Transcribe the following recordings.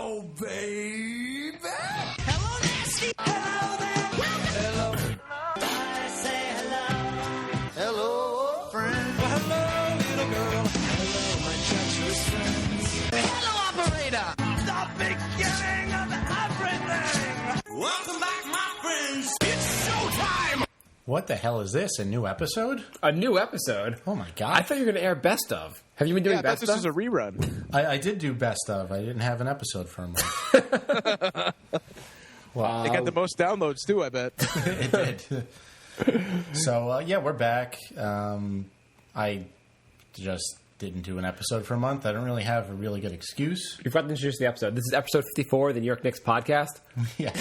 Hello, baby. Hello, nasty. Hello there. Hello. I say hello. Hello, friend. Well, hello, little girl. Hello, my treacherous friends. Hello, operator. The beginning of everything. Welcome back, my friends. It's showtime. What the hell is this? A new episode? A new episode? Oh my god. I thought you were going to air Best Of. Have you been doing Best Of? This is a rerun. I did do Best Of. I didn't have an episode for a month. Wow. They got the most downloads, too, I bet. It did. So, yeah, we're back. I just didn't do an episode for a month. I don't really have a really good excuse. You forgot to introduce the episode. This is episode 54 of the New York Knicks podcast. Yeah,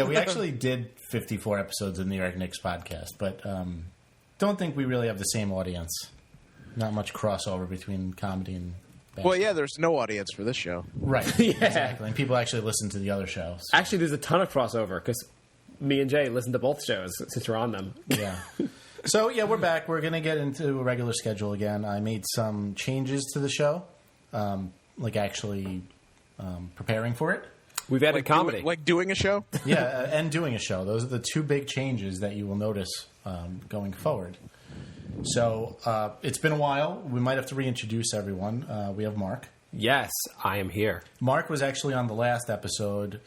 we actually did 54 episodes of the New York Knicks podcast, but don't think we really have the same audience. Not much crossover between comedy and basketball. Well, yeah, there's no audience for this show. Right, Yeah. exactly. And people actually listen to the other shows. Actually, there's a ton of crossover because me and Jay listen to both shows since we're on them. Yeah. So, yeah, we're back. We're going to get into a regular schedule again. I made some changes to the show, actually preparing for it. We've added comedy. Like doing a show? Yeah, and doing a show. Those are the two big changes that you will notice going forward. So, it's been a while. We might have to reintroduce everyone. We have Marc. Yes, I am here. Marc was actually on the last episode,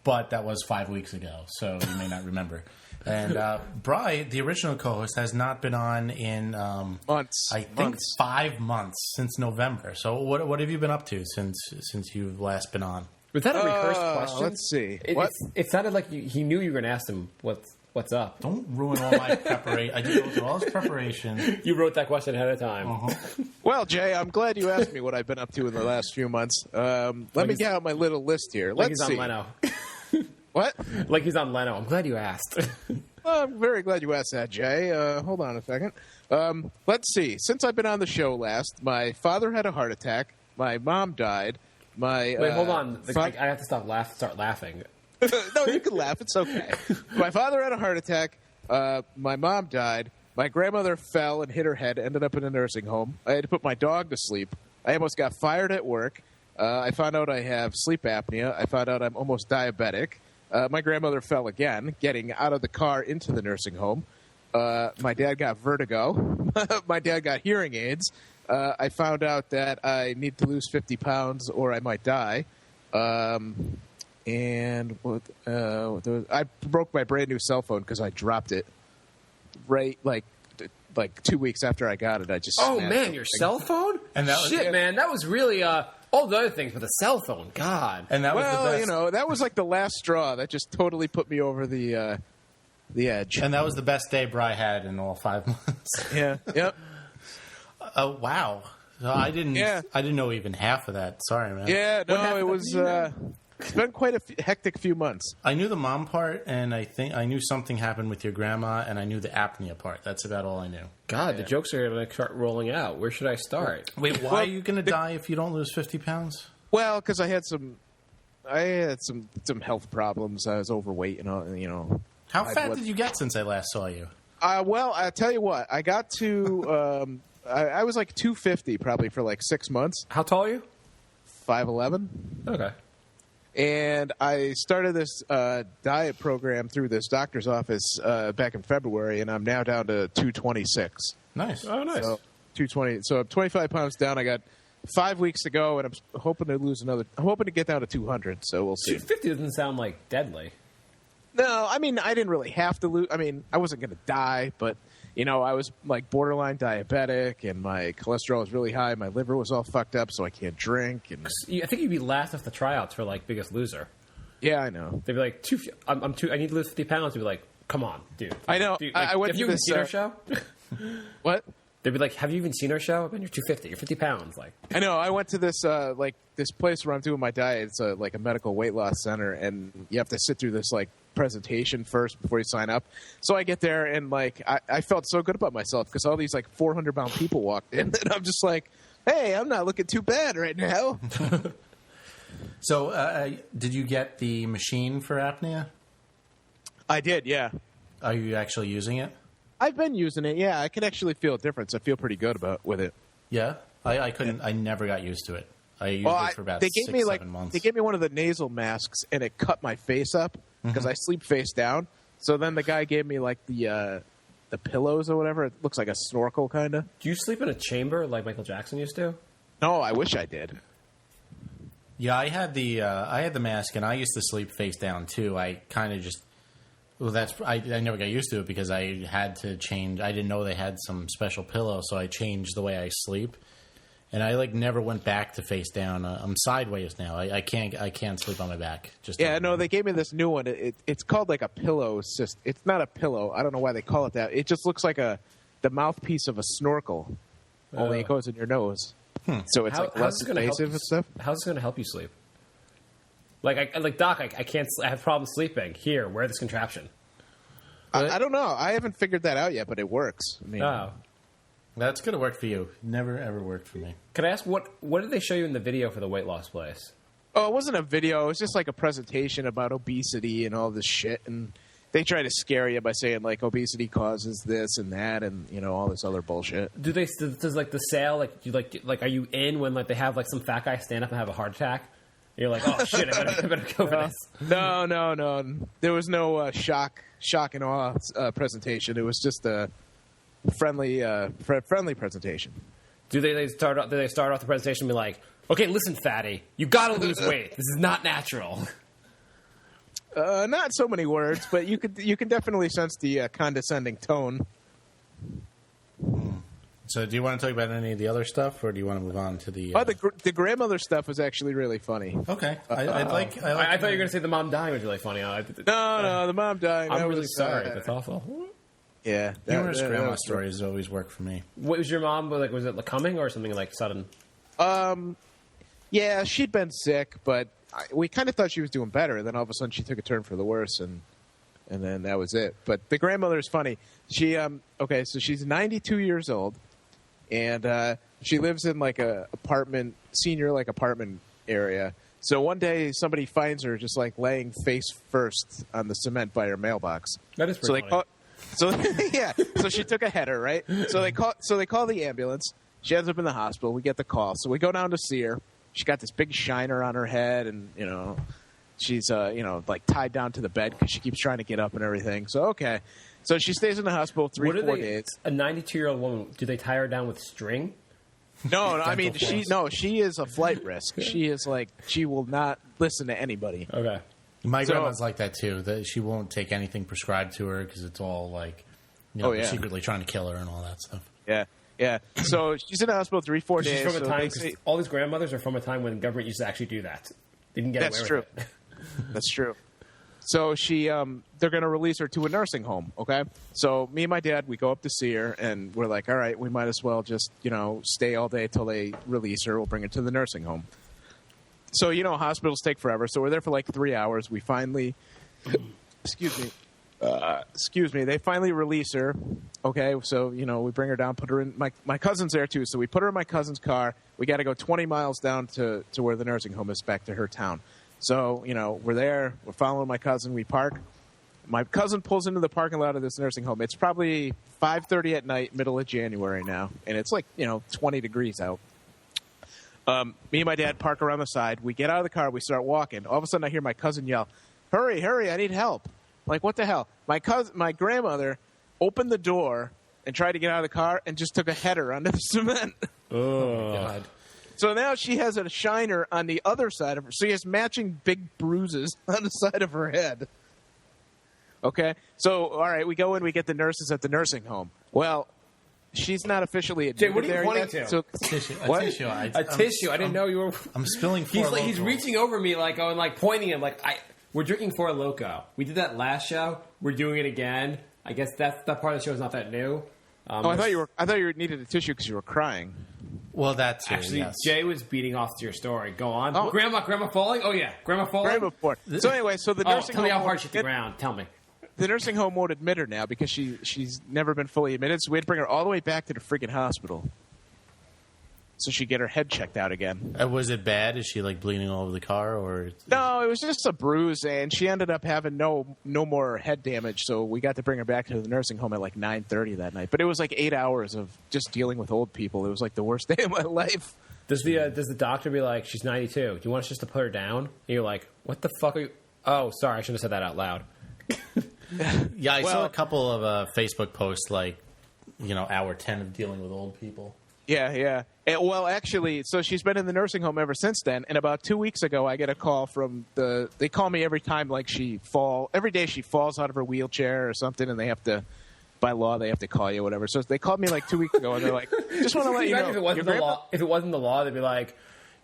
but that was 5 weeks ago, so you may not remember. And Bri, the original co-host, has not been on in Months. I think 5 months since November. So what have you been up to since you've last been on? Was that a rehearsed question? Let's see. It sounded like he knew you were going to ask him what's up. Don't ruin all my preparation. I did go through all this preparation. You wrote that question ahead of time. Well, Jay, I'm glad you asked me what I've been up to in the last few months. Let me get out my little list here. Like Let's he's see. on Leno. What? Like he's on Leno. I'm glad you asked. Well, I'm very glad you asked that, Jay. Hold on a second. Let's see. Since I've been on the show last, my father had a heart attack. My mom died. Wait, hold on. I have to start laughing. No, you can laugh. It's okay. My father had a heart attack. My mom died. My grandmother fell and hit her head, ended up in a nursing home. I had to put my dog to sleep. I almost got fired at work. I found out I have sleep apnea. I found out I'm almost diabetic. My grandmother fell again, getting out of the car into the nursing home. My dad got vertigo. My dad got hearing aids. I found out that I need to lose 50 pounds or I might die. And I broke my brand new cell phone because I dropped it right like 2 weeks after I got it. I just your cell phone? And that was, man, that was really all the other things, but the cell phone, God. And that was the best. That was like the last straw that just totally put me over the edge. And that was the best day Bri had in all 5 months. Yeah. Yep. Oh wow! So I didn't know even half of that. Sorry, man. Yeah. No, it was. It's been quite a hectic few months. I knew the mom part, and I think I knew something happened with your grandma, and I knew the apnea part. That's about all I knew. God, the jokes are going to start rolling out. Where should I start? Wait, why are you going to die if you don't lose 50 pounds? Well, because I had some health problems. I was overweight and all, How fat did you get since I last saw you? Well, I tell you what, I got to. I was like 250 probably for like 6 months. How tall are you? 5'11". Okay. And I started this diet program through this doctor's office back in February, and I'm now down to 226. Nice. Oh, nice. So 220. So I'm 25 pounds down. I got 5 weeks to go, and I'm hoping to lose another. I'm hoping to get down to 200. So we'll see. 250 doesn't sound like deadly. No, I mean I didn't really have to lose. I mean I wasn't going to die, but I was like borderline diabetic, and my cholesterol was really high. My liver was all fucked up, so I can't drink. And I think you'd be last off the tryouts for like Biggest Loser. Yeah, I know. They'd be like, I need to lose 50 pounds. They'd be like, come on, dude. I know. Dude, I went have to you even this. Seen our show? What? They'd be like, have you even seen our show? I mean, you're 250. You're 50 pounds. Like, I know. I went to this this place where I'm doing my diet. It's like a medical weight loss center, and you have to sit through this like presentation first before you sign up. So I get there, and like I felt so good about myself because all these like 400-pound people walked in, and I'm just like, hey, I'm not looking too bad right now. So, did you get the machine for apnea? I did, yeah. Are you actually using it? I've been using it, yeah. I can actually feel a difference. I feel pretty good with it. Yeah, I couldn't. I never got used to it. I used it for about 6-7 months. They gave me one of the nasal masks, and it cut my face up because I sleep face down. So then the guy gave me like the pillows or whatever. It looks like a snorkel kind of. Do you sleep in a chamber like Michael Jackson used to? No, I wish I did. Yeah, I had the mask, and I used to sleep face down too. I kind of just I never got used to it because I had to change. I didn't know they had some special pillow, so I changed the way I sleep. And I never went back to face down. I'm sideways now. I can't sleep on my back. No, they gave me this new one. It's called like a pillow. It's not a pillow. I don't know why they call it that. It just looks like the mouthpiece of a snorkel, only it goes in your nose. So it's less invasive and stuff. How's it going to help you sleep? Doc, I can't. I have problems sleeping. Here, wear this contraption. I don't know. I haven't figured that out yet, but it works. I mean, that's going to work for you. Never, ever worked for me. Can I ask, what did they show you in the video for the weight loss place? Oh, it wasn't a video. It was just like a presentation about obesity and all this shit. And they try to scare you by saying, like, obesity causes this and that and, all this other bullshit. Does the sale, are you in when, they have, some fat guy stand up and have a heart attack? And you're like, oh, shit, I better go for this. No. There was no shock and awe presentation. It was just a friendly presentation. Do they start off the presentation and be like, okay, listen, fatty, you gotta lose weight. This is not natural. Not so many words, but you can definitely sense the condescending tone. So, do you want to talk about any of the other stuff, or do you want to move on to the? The grandmother stuff was actually really funny. Okay, I thought you were going to say the mom dying was really funny. No, the mom dying. I'm really sorry. That's awful. Yeah, humorous grandma stories always work for me. What was your mom? Was it coming or something sudden? Yeah, she'd been sick, but we kind of thought she was doing better. And then all of a sudden, she took a turn for the worse, and then that was it. But the grandmother is funny. She so she's 92 years old, and she lives in a senior apartment area. So one day, somebody finds her just laying face first on the cement by her mailbox. That is pretty funny. So she took a header, right? So they call the ambulance. She ends up in the hospital. We get the call. So we go down to see her. She got this big shiner on her head, and she's tied down to the bed because she keeps trying to get up and everything. So okay, so she stays in the hospital 4 days. A 92-year-old woman. Do they tie her down with string? No. I mean, she is a flight risk. She is she will not listen to anybody. Okay. My grandma's like that too. That she won't take anything prescribed to her because it's all secretly trying to kill her and all that stuff. Yeah. So she's in the hospital 4 days. She's from a time. All these grandmothers are from a time when the government used to actually do that. They didn't get away with it. That's true. So they're going to release her to a nursing home. Okay. So me and my dad, we go up to see her, and we're like, all right, we might as well just stay all day till they release her. We'll bring her to the nursing home. So, hospitals take forever. So we're there for 3 hours. We finally, excuse me, they finally release her. Okay. So, we bring her down, put her in, my cousin's there too. So we put her in my cousin's car. We got to go 20 miles down to where the nursing home is, back to her town. So, we're there. We're following my cousin. We park. My cousin pulls into the parking lot of this nursing home. It's probably 5:30 at night, middle of January now. And it's 20 degrees out. Me and my dad park around the side. We get out of the car. We start walking. All of a sudden, I hear my cousin yell, "Hurry, hurry, I need help." What the hell? My grandmother opened the door and tried to get out of the car and just took a header onto the cement. Oh, God. So now she has a shiner on the other side of her. So she has matching big bruises on the side of her head. Okay? So, all right, we go in. We get the nurses at the nursing home. Well, she's not officially admitted. Jay, what are you pointing to? So, tissue. What? A tissue. A tissue. I didn't know you were. I'm spilling Four Loko. He's reaching over me, pointing him, we're drinking Four Loko. We did that last show. We're doing it again. I guess that part of the show is not that new. I thought you needed a tissue because you were crying. Well, that's actually yes. Jay was beating off to your story. Go on. Oh. Grandma falling. Oh yeah, Grandma falling. Grandma falling. So anyway, the nursing tell home. me how hard she hit the ground. Tell me. The nursing home won't admit her now because she's never been fully admitted. So we had to bring her all the way back to the friggin' hospital so she'd get her head checked out again. Was it bad? Is she bleeding all over the car, or no? It was just a bruise, and she ended up having no more head damage. So we got to bring her back to the nursing home at 9:30 that night. But it was 8 hours of just dealing with old people. It was the worst day of my life. Does the doctor be like, she's 92? Do you want us just to put her down? And you're like, what the fuck are you? Oh, sorry, I shouldn't have said that out loud. Yeah, I saw a couple of Facebook posts like, hour 10 of dealing with old people. Yeah. Well, actually, so she's been in the nursing home ever since then. And about 2 weeks ago, I get a call from they call me every time, like every day she falls out of her wheelchair or something, and they have to, by law, they have to call you or whatever. So they called me like 2 weeks ago, and they're like, just want to let you know. If it wasn't the law, they'd be like,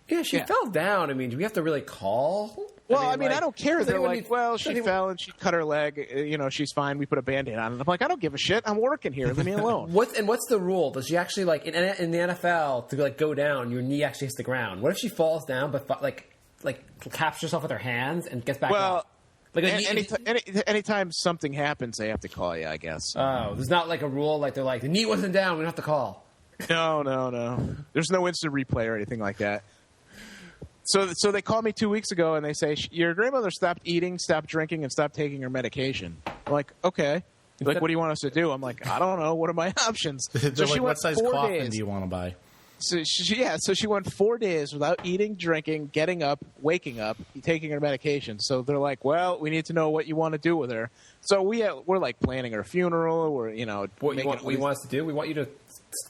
yeah, she fell down. I mean, do we have to really call? Well, I mean, I don't care. They're like, she fell and she cut her leg. She's fine. We put a Band-Aid on it. I'm like, I don't give a shit. I'm working here. Leave me alone. What's the rule? Does she actually, like, in the NFL, to, like, go down, your knee actually hits the ground? What if she falls down but, like captures herself with her hands and gets back up? Like, anytime something happens, they have to call you, I guess. Oh, there's not, like, a rule, like, they're like, the knee wasn't down, we don't have to call. No. There's no instant replay or anything like that. So they called me 2 weeks ago, and they say, your grandmother stopped eating, stopped drinking, and stopped taking her medication. I'm like, okay. Like, what do you want us to do? I'm like, I don't know. What are my options? So she what size coffin do you want to buy? So she went 4 days without eating, drinking, getting up, waking up, taking her medication. So they're like, well, we need to know what you want to do with her. So we're like planning her funeral. We're what you want us to do? We want you to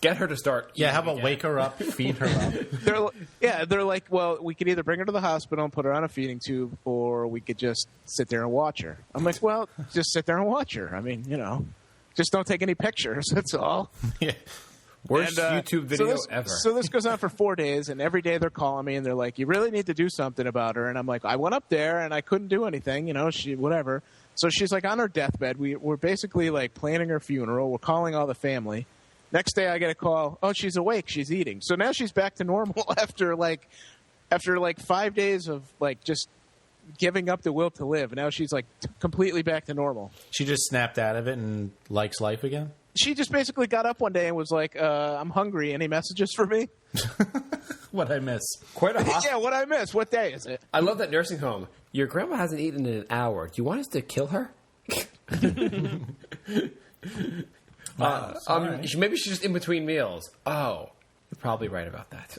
get her to start. Yeah, how about wake her up, feed her up? They're like, well, we could either bring her to the hospital and put her on a feeding tube, or we could just sit there and watch her. I'm like, well, just sit there and watch her. I mean, just don't take any pictures. That's all. Yeah. Worst YouTube video ever. So this goes on for 4 days, and every day they're calling me, and they're like, you really need to do something about her. And I'm like, I went up there, and I couldn't do anything, she whatever. So she's like on her deathbed. We're basically like planning her funeral. We're calling all the family. Next day I get a call, oh, she's awake, she's eating. So now she's back to normal after 5 days of like just giving up the will to live. Now she's like completely back to normal. She just snapped out of it and likes life again? She just basically got up one day and was like, I'm hungry. Any messages for me? What'd I miss? Quite a Yeah, what'd I miss? What day is it? I love that nursing home. Your grandma hasn't eaten in an hour. Do you want us to kill her? Maybe she's just in between meals. Oh, you're probably right about that.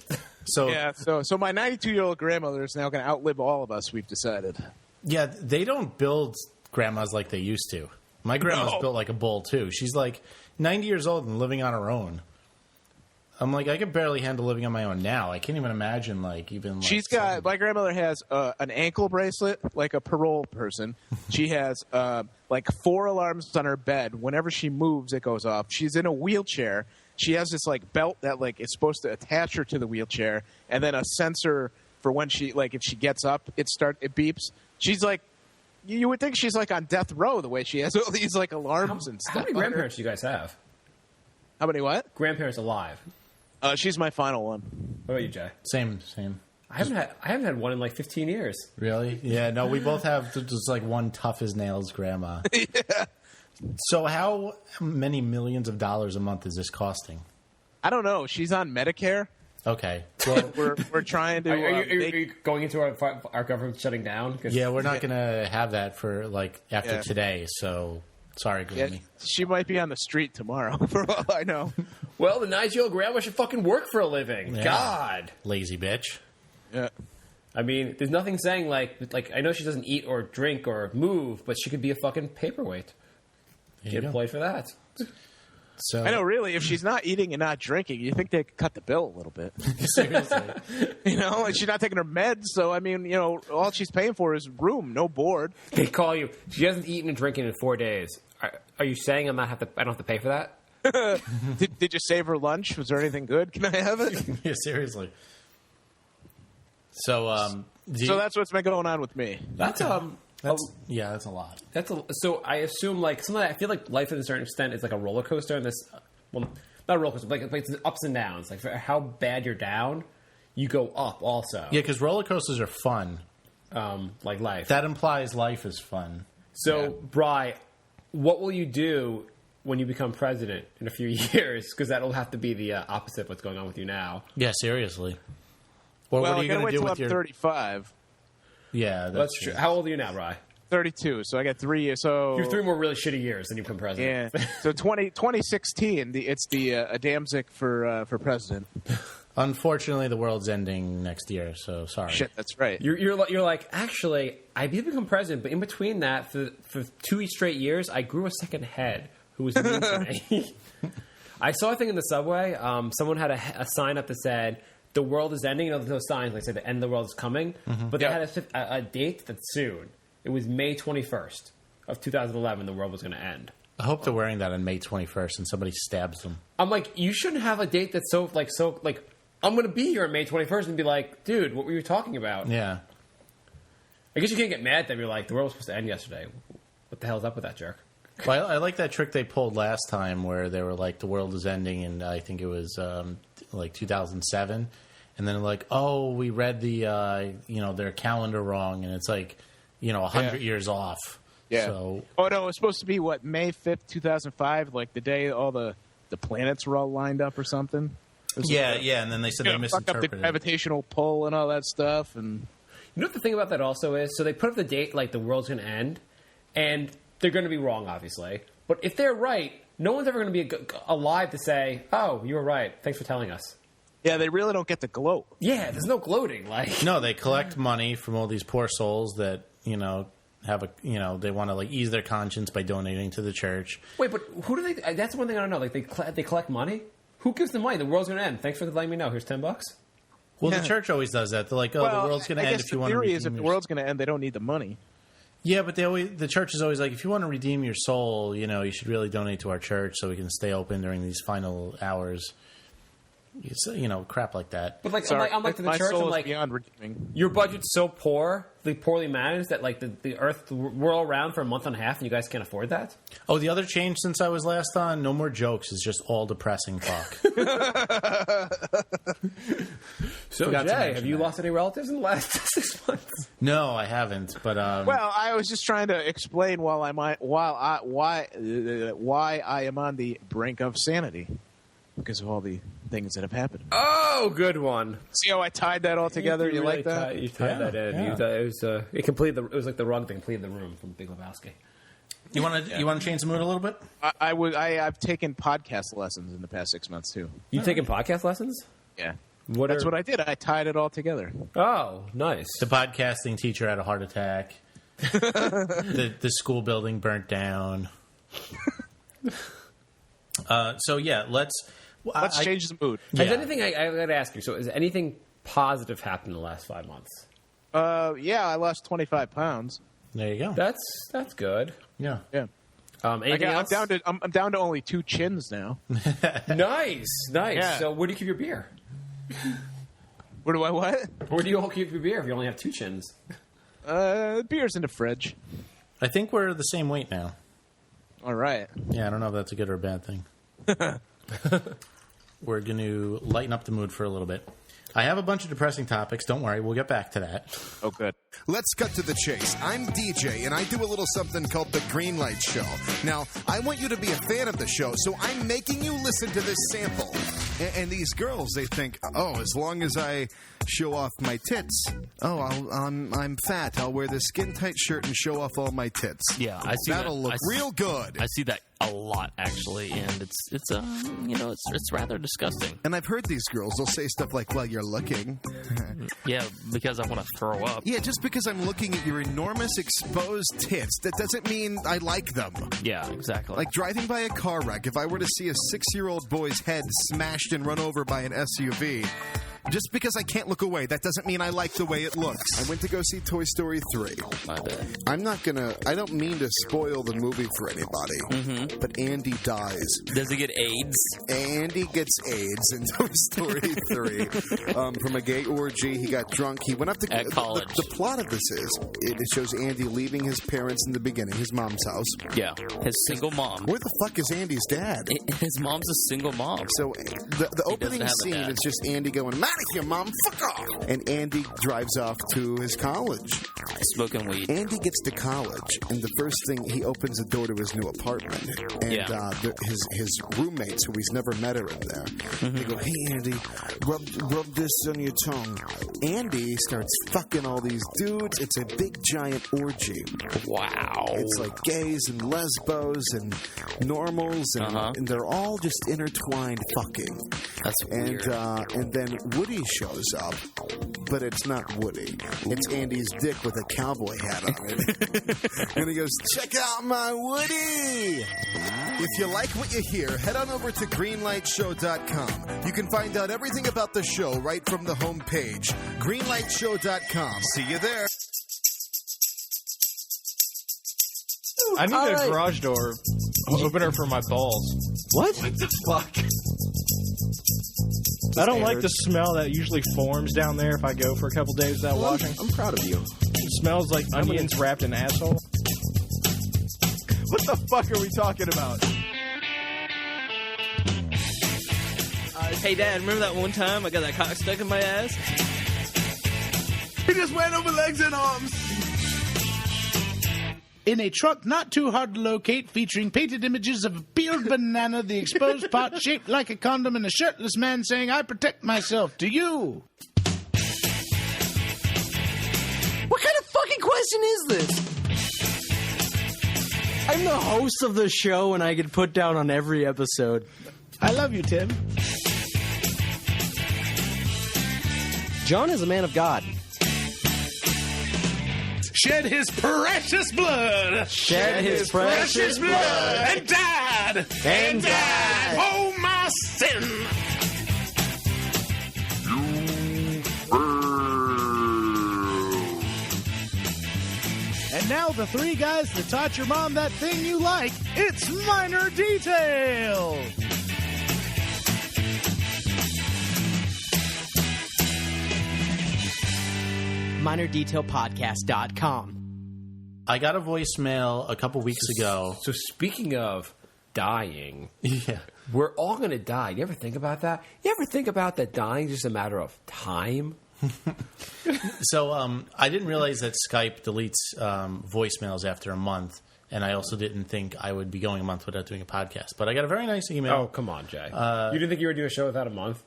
So my 92-year-old grandmother is now going to outlive all of us, we've decided. Yeah, they don't build grandmas like they used to. My grandma's built like a bull, too. She's like 90 years old and living on her own. I'm like, I could barely handle living on my own now. I can't even imagine, my grandmother has an ankle bracelet, like a parole person. She has, 4 alarms on her bed. Whenever she moves, it goes off. She's in a wheelchair. She has this, belt that, is supposed to attach her to the wheelchair, and then a sensor for when she, if she gets up, it beeps. She's like, you would think she's, on death row the way she has all these, alarms and stuff. How many grandparents do you guys have? How many what? Grandparents alive. She's my final one. What about you, Jay? Same. I haven't had one in 15 years. Really? Yeah. No, we both have just one tough as nails grandma. Yeah. So how many millions of dollars a month is this costing? I don't know. She's on Medicare. Okay. Well, we're trying to. Are you going into our government shutting down? Yeah, we're not going to have that for after today. So sorry, Grammy. Yeah, she might be on the street tomorrow, for all I know. Well, the 90-year-old grandma should fucking work for a living. Yeah. God, lazy bitch. Yeah. I mean, there's nothing saying I know she doesn't eat or drink or move, but she could be a fucking paperweight. Get a play for that. So I know, really, if she's not eating and not drinking, you think they could cut the bill a little bit. Seriously. And she's not taking her meds, so, I mean, all she's paying for is room, no board. They call you. She hasn't eaten and drinking in 4 days. Are you saying I don't have to pay for that? Did you save her lunch? Was there anything good? Can I have it? Yeah, seriously. So, so that's what's been going on with me. That's a lot. So I assume I feel like life to a certain extent is like a roller coaster, and this, well, not a roller coaster, but it's ups and downs. Like for how bad you're down, you go up also. Yeah, because roller coasters are fun. Like life. That implies life is fun. So, Bri, what will you do when you become president in a few years? Because that'll have to be the opposite of what's going on with you now. Yeah, seriously. Or Well, what are you going to do with I'm 35. Yeah, that's true. How old are you now, Bri? 32, so I got 3 years. So You're 3 more really shitty years than you become president. Yeah. So 2016, it's the Adamczyk for president. Unfortunately, the world's ending next year, so sorry. Shit, that's right. You're like, actually, I did become president, but in between that, for 2 straight years, I grew a second head who was mean to me. I saw a thing in the subway. Someone had a sign up that said, "The world is ending." You know, those signs like say the end of the world is coming, but they had a date that's soon. It was May 21st of 2011. The world was going to end. I hope they're wearing that on May 21st and somebody stabs them. I'm like, you shouldn't have a date that's so I'm going to be here on May 21st and be like, dude, what were you talking about? Yeah. I guess you can't get mad at them. You're like, the world was supposed to end yesterday. What the hell's up with that jerk? Well, I like that trick they pulled last time where they were like, the world is ending, and I think it was like 2007. And then they're like, oh, we read the, their calendar wrong, and it's like, 100 years off. Yeah. So, no, it was supposed to be, May 5th, 2005, like the day all the planets were all lined up or something? Yeah, and then they said they fuck misinterpreted up the gravitational pull and all that stuff. And you know what the thing about that also is? So they put up the date like the world's going to end, and they're going to be wrong, obviously. But if they're right, no one's ever going to be alive to say, oh, you were right. Thanks for telling us. Yeah, they really don't get to gloat. Yeah, there's no gloating. Like, No, they collect money from all these poor souls that, have they want to like ease their conscience by donating to the church. wait, but who do they? That's one thing I don't know. Like they collect money. Who gives them money? The world's going to end. Thanks for letting me know. Here's $10. Well, the church always does that. They're like, oh, the world's going to end if you want to The theory redeem is if the your world's going to end, they don't need the money. Yeah, but the church is always like, if you want to redeem your soul, you should really donate to our church so we can stay open during these final hours. It's, crap like that. But like, Sorry, I'm like to the my church. soul I'm is like, beyond redeeming. your budget's so poorly managed that like the earth whirl around for a month and a half, and you guys can't afford that. Oh, the other change since I was last on, no more jokes. It's just all depressing talk. So, Forgot to Jay, mention have you that. lost any relatives in the last 6 months? No, I haven't. But Well, I was just trying to explain why I am on the brink of sanity because of all the things that have happened. Oh, good one. See how I tied that all together? You like that? You tied that in. Yeah. It was like the rug thing completed the room from Big Lebowski. you want to change the mood a little bit? I've taken podcast lessons in the past 6 months too. You taking podcast lessons? Yeah, What that's are- what I did. I tied it all together. Oh, nice. The podcasting teacher had a heart attack. the school building burnt down. So yeah, let's Change the mood. Yeah. Has anything I got to ask you? So, has anything positive happened in the last 5 months? Yeah, I lost 25 pounds. There you go. That's good. Yeah. Yeah, Anything else? I'm down to only 2 chins now. Nice. Yeah. So, where do you keep your beer? Where do I what? Where do you all keep your beer if you only have 2 chins? Beer's in the fridge. I think we're the same weight now. All right. Yeah, I don't know if that's a good or a bad thing. We're going to lighten up the mood for a little bit. I have a bunch of depressing topics. Don't worry, we'll get back to that. Oh, good. Let's cut to the chase. I'm DJ, and I do a little something called the Green Light Show. Now, I want you to be a fan of the show, so I'm making you listen to this sample. And these girls, they think, oh, as long as I show off my tits, I'm fat. I'll wear this skin-tight shirt and show off all my tits. Yeah, I see That'll look real good. I see that a lot actually, and it's rather disgusting. And I've heard these girls, they'll say stuff like, well, you're looking. Yeah, because I want to throw up. Yeah, just because I'm looking at your enormous exposed tits, that doesn't mean I like them. Yeah, exactly. Like driving by a car wreck, if I were to see a 6-year-old boy's head smashed and run over by an SUV, just because I can't look away, that doesn't mean I like the way it looks. I went to go see Toy Story 3. My bad. I don't mean to spoil the movie for anybody, but Andy dies. Does he get AIDS? Andy gets AIDS in Toy Story 3 from a gay orgy. He got drunk. He went up to At college. The plot of this is it shows Andy leaving his parents in the beginning, his mom's house. Yeah, his single mom. Where the fuck is Andy's dad? His mom's a single mom. So the opening have a scene dad. is just Andy going, "Mama!" of here, Mom. Fuck off. And Andy drives off to his college. Smoking weed. Andy gets to college, and the first thing, he opens the door to his new apartment. And his roommates, who he's never met, are in there. They go, hey, Andy, rub this on your tongue. Andy starts fucking all these dudes. It's a big, giant orgy. Wow. It's like gays and lesbos and normals, and they're all just intertwined fucking. That's weird. And then Woody shows up, but it's not Woody. It's Andy's dick with a cowboy hat on it. And he goes, check out my Woody! If you like what you hear, head on over to greenlightshow.com. You can find out everything about the show right from the homepage. greenlightshow.com. See you there. I need a garage door opener for my balls. What? What the fuck? I don't like the smell that usually forms down there if I go for a couple days without washing. I'm proud of you. It smells like onions wrapped in asshole. What the fuck are we talking about? Hey, Dad, remember that one time I got that cock stuck in my ass? He just went over legs and arms. In a truck not too hard to locate, featuring painted images of a peeled banana, the exposed part shaped like a condom, and a shirtless man saying, I protect myself. To you. What kind of fucking question is this? I'm the host of the show, and I get put down on every episode. I love you, Tim. John is a man of God. Shed his precious blood. Shed his precious blood. And died. And died. Oh, my sin. And now the three guys that taught your mom that thing you like. It's Minor Detail. MinorDetailPodcast.com. I got a voicemail a couple weeks ago. So speaking of dying, Yeah. we're all going to die. You ever think about that? You ever think about that dying is just a matter of time? So I didn't realize that Skype deletes voicemails after a month, and I also didn't think I would be going a month without doing a podcast. But I got a very nice email. Oh, come on, Jay. You didn't think you were doing a show without a month?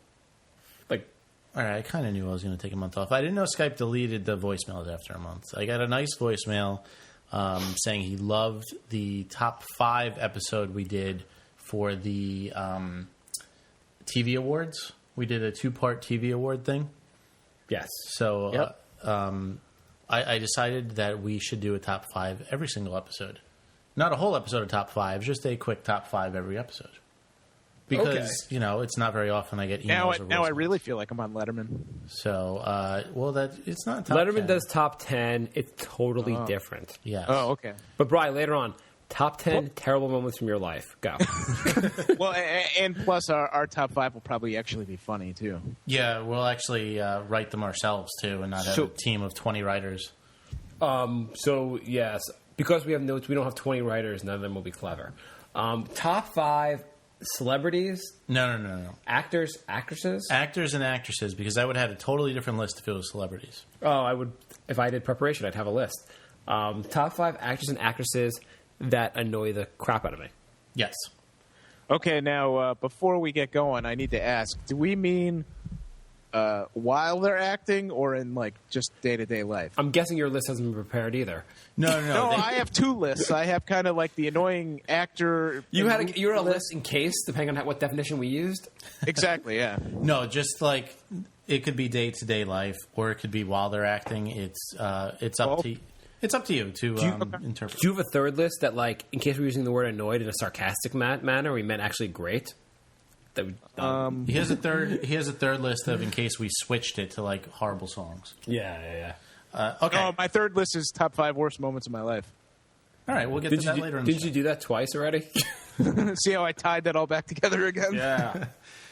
Like, All right, I kind of knew I was going to take a month off. I didn't know Skype deleted the voicemails after a month. I got a nice voicemail saying he loved the top 5 episode we did for the TV awards. We did a 2-part TV award thing. yes. So Yep. I decided that we should do a top 5 every single episode. Not a whole episode of top 5, just a quick top 5 every episode. Because, you know, it's not very often I get emails or Now I voicemails. really feel like I'm on Letterman. So, that it's not top Letterman 10. does top 10. It's totally different. Yes. Oh, okay. But, Brian, later on, top 10 terrible moments from your life. Go. Well, and plus our top 5 will probably actually be funny, too. Yeah, we'll actually write them ourselves, too, and not have a team of 20 writers. So, yes, because we have notes, we don't have 20 writers. None of them will be clever. Top 5 celebrities, No. actors, actresses. Actors and actresses, because I would have had a totally different list if it was celebrities. I would, if I did preparation, I'd have a list. Top 5 actors and actresses that annoy the crap out of me. Yes. Okay, now, before we get going, I need to ask, do we mean while they're acting or in, like, just day-to-day life? I'm guessing your list hasn't been prepared either. No. No, I have 2 lists. I have kind of like the annoying actor. You had a list in case, depending on what definition we used. Exactly, yeah. No, just like it could be day-to-day life, or it could be while they're acting. It's up to you to interpret. Do you have a third list that, like, in case we're using the word annoyed in a sarcastic manner, we meant actually great? That would, He has a third list of in case we switched it to like horrible songs. Yeah. Okay. Oh, my third list is top 5 worst moments of my life. All right, we'll get to that later in the Did show. you do that twice already? See how I tied that all back together again? Yeah.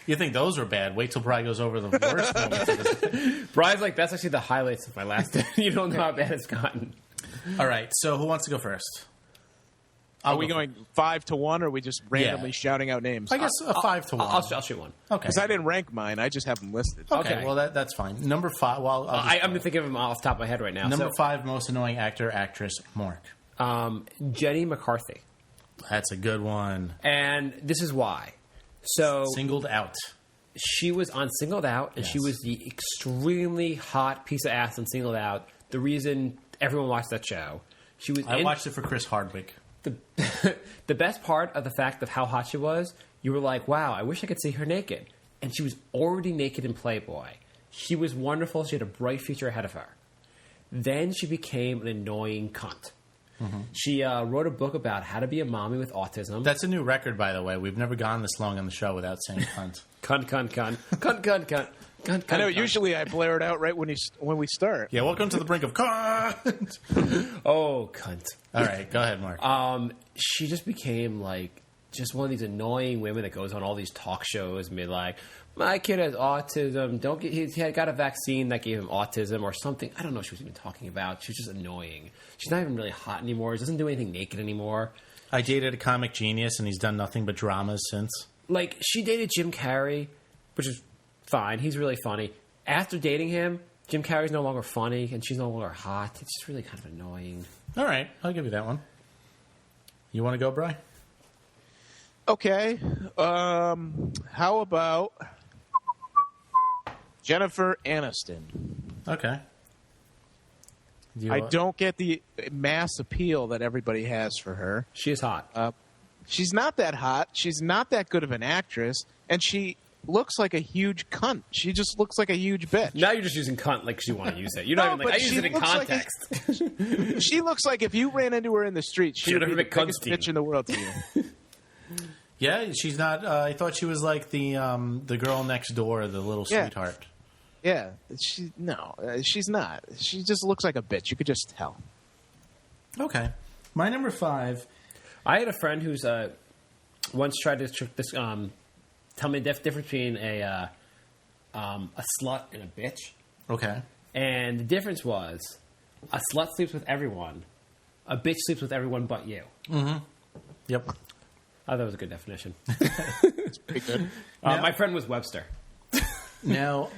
You think those were bad? Wait till Brian goes over the worst moments of this. Brian's like, that's actually the highlights of my last day. You don't know how bad it's gotten. All right, so who wants to go first? Are we going 5-1, or are we just randomly shouting out names? I guess a 5-1. I'll shoot one. Okay. Because I didn't rank mine. I just have them listed. Okay, well, that's fine. Number 5. Well, I'm thinking of him off the top of my head right now. Number 5, most annoying actor, actress, Mark. Jenny McCarthy. That's a good one. And this is why. So Singled Out. She was on Singled Out, and she was the extremely hot piece of ass on Singled Out. The reason everyone watched that show. I watched it for Chris Hardwick. The best part of the fact of how hot she was, you were like, wow, I wish I could see her naked. And she was already naked in Playboy. She was wonderful. She had a bright future ahead of her. Then she became an annoying cunt. Mm-hmm. She wrote a book about how to be a mommy with autism. That's a new record, by the way. We've never gone this long on the show without saying cunt. Cunt, cunt, cunt. Cunt, cunt, cunt. Cunt, I know. cunt. Usually I blare it out right when we start. Yeah, welcome to the brink of cunt. Oh, cunt. All right, go ahead, Mark. She just became like just one of these annoying women that goes on all these talk shows and be like, my kid has autism. He had got a vaccine that gave him autism or something. I don't know what she was even talking about. She was just annoying. She's not even really hot anymore. She doesn't do anything naked anymore. I dated a comic genius, and he's done nothing but dramas since. Like, she dated Jim Carrey, which is fine. He's really funny. After dating him, Jim Carrey's no longer funny, and she's no longer hot. It's just really kind of annoying. All right, I'll give you that one. You want to go, Bri? Okay. How about Jennifer Aniston? Okay. I don't get the mass appeal that everybody has for her. She is hot. She's not that hot. She's not that good of an actress, and she looks like a huge cunt. She just looks like a huge bitch. Now you're just using cunt like you want to use it. You're not even like, I use it in context. She looks like if you ran into her in the street, she would be the biggest bitch in the world to you. Yeah, she's not. I thought she was like the girl next door, the little sweetheart. Yeah, she's not. She just looks like a bitch. You could just tell. Okay, my number 5. I had a friend who's once tried to tell me the difference between a slut and a bitch. Okay, and the difference was a slut sleeps with everyone, a bitch sleeps with everyone but you. Mm-hmm. Yep. I thought that was a good definition. It's pretty good. My friend was Webster. Now,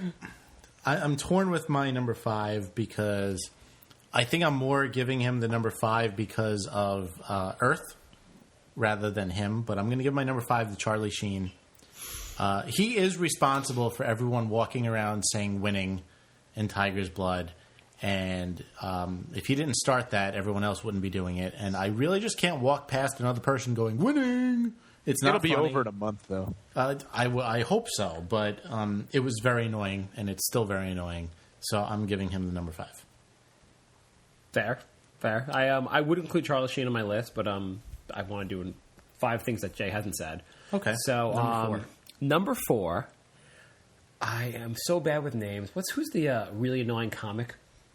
I'm torn with my number 5 because I think I'm more giving him the number 5 because of Earth rather than him. But I'm going to give my number 5 to Charlie Sheen. He is responsible for everyone walking around saying winning in Tiger's Blood. And if he didn't start that, everyone else wouldn't be doing it. And I really just can't walk past another person going, winning! It'll be over in a month, though. I hope so, but it was very annoying, and it's still very annoying. So I'm giving him the number 5. Fair. I would include Charlie Sheen on my list, but I want to do 5 things that Jay hasn't said. Okay. So number 4. I am so bad with names. Who's the really annoying comic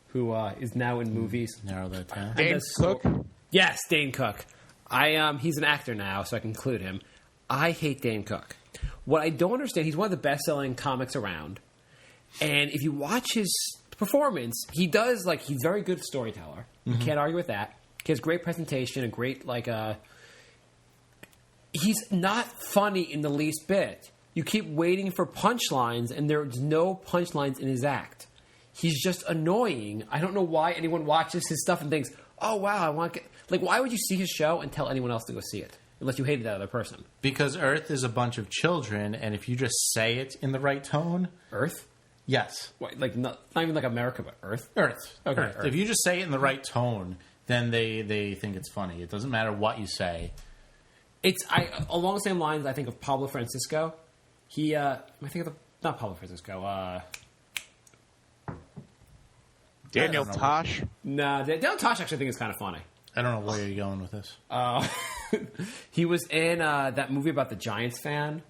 who is now in movies? Narrow that down. Dane Cook? Yes, Dane Cook. He's an actor now, so I can include him. I hate Dane Cook. What I don't understand, he's one of the best-selling comics around. And if you watch his performance, he's a very good storyteller. Mm-hmm. You can't argue with that. He has great presentation and great, he's not funny in the least bit. You keep waiting for punchlines, and there's no punchlines in his act. He's just annoying. I don't know why anyone watches his stuff and thinks, oh, wow, I want to get... why would you see his show and tell anyone else to go see it? Unless you hated that other person. Because Earth is a bunch of children, and if you just say it in the right tone... Earth? Yes. What, not even like America, but Earth? Earth. Okay. Earth. If you just say it in the right tone, then they think it's funny. It doesn't matter what you say. Along the same lines, I think of Pablo Francisco. Not Pablo Francisco. Daniel Tosh. Nah, Daniel Tosh actually I think is kind of funny. I don't know where you're going with this. He was in that movie about the Giants fan.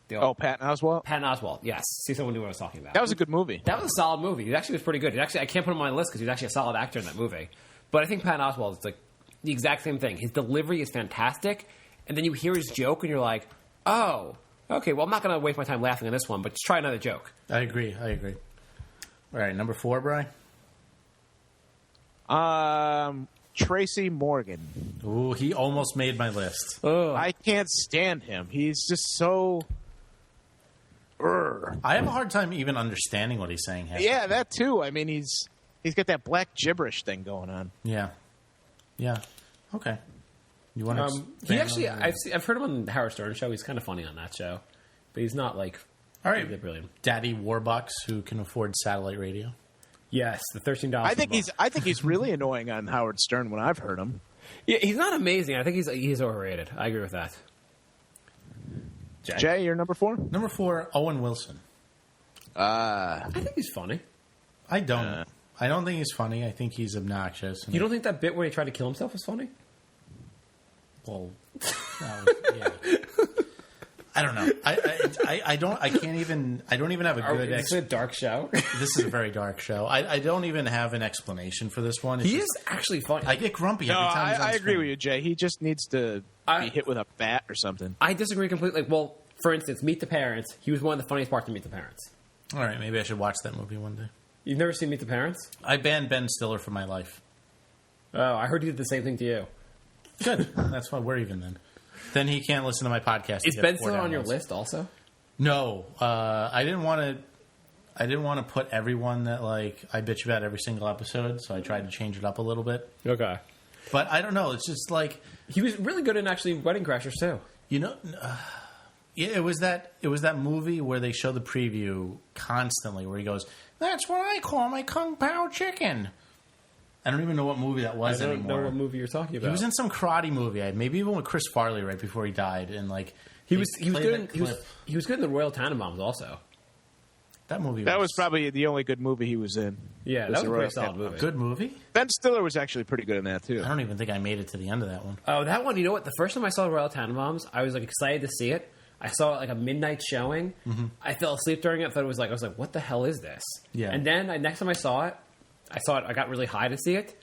Patton Oswalt? Patton Oswalt, yes. See, someone knew what I was talking about. That was a good movie. That was a solid movie. He actually was pretty good. I can't put him on my list because he was actually a solid actor in that movie. But I think Patton Oswalt is like the exact same thing. His delivery is fantastic, and then you hear his joke and you're like, oh, okay, well, I'm not going to waste my time laughing on this one, but just try another joke. I agree. All right, number 4, Brian? Tracy Morgan. Ooh, he almost made my list. Oh, I can't stand him. He's just so. I have a hard time even understanding what he's saying. Yeah, that too. I mean, he's got that black gibberish thing going on. Yeah. Okay. You want to? he actually, I've heard him on the Howard Stern show. He's kind of funny on that show, but he's not like. All right, brilliant. Daddy Warbucks, who can afford satellite radio. Yes, the $13. I think he's really annoying on Howard Stern when I've heard him. Yeah, he's not amazing. I think he's overrated. I agree with that. Jay, you're number 4? Number 4, Owen Wilson. I think he's funny. I don't. I don't think he's funny. I think he's obnoxious. You don't think that bit where he tried to kill himself was funny? Well, yeah. I don't know. I don't. I can't even. I don't even have a good. Is this a dark show? This is a very dark show. I don't even have an explanation for this one. It's He just, is actually funny. I get grumpy No, every time. He's on I agree screen. with you, Jay. He just needs to be hit with a bat or something. I disagree completely. Well, for instance, Meet the Parents. He was one of the funniest parts of Meet the Parents. All right, maybe I should watch that movie one day. You've never seen Meet the Parents? I banned Ben Stiller from my life. Oh, I heard he did the same thing to you. Good. That's why we're even then. Then he can't listen to my podcast. Is Ben Stiller on your list also? No, I didn't want to. I didn't want to put everyone that like I bitch about every single episode, so I tried to change it up a little bit. Okay. But I don't know. It's just like he was really good in actually Wedding Crashers too. You know, yeah, it was that movie where they show the preview constantly, where he goes, "That's what I call my Kung Pao chicken." I don't even know what movie that was anymore. I don't know what movie you're talking about. He was in some karate movie, maybe even with Chris Farley right before he died, and like he was good in the Royal Tenenbaums also. That movie. That was probably the only good movie he was in. Yeah, that was a pretty solid movie. Good movie. Ben Stiller was actually pretty good in that too. I don't even think I made it to the end of that one. Oh, that one. You know what? The first time I saw Royal Tenenbaums, I was like excited to see it. I saw it like a midnight showing. Mm-hmm. I fell asleep during it. Thought it was like I was like, "What the hell is this?" Yeah. And then next time I saw it. I got really high to see it,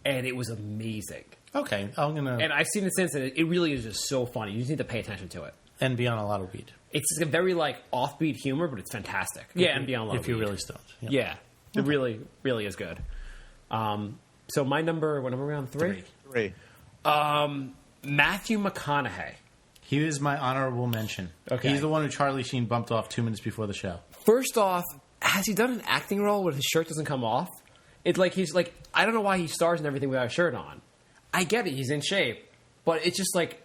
and it was amazing. Okay, I'm gonna. And I've seen it since, and it really is just so funny. You just need to pay attention to it. And be on a lot of weed. It's a very like offbeat humor, but it's fantastic. Yeah, and be on a lot of weed. If you're really stoned. Yep. Yeah, it really, really is good. So my number, what number are we on? 3? 3. Matthew McConaughey. He is my honorable mention. Okay. He's the one who Charlie Sheen bumped off 2 minutes before the show. First off, has he done an acting role where his shirt doesn't come off? It's like he's like, I don't know why he stars in everything without a shirt on. I get it, he's in shape, but it's just like,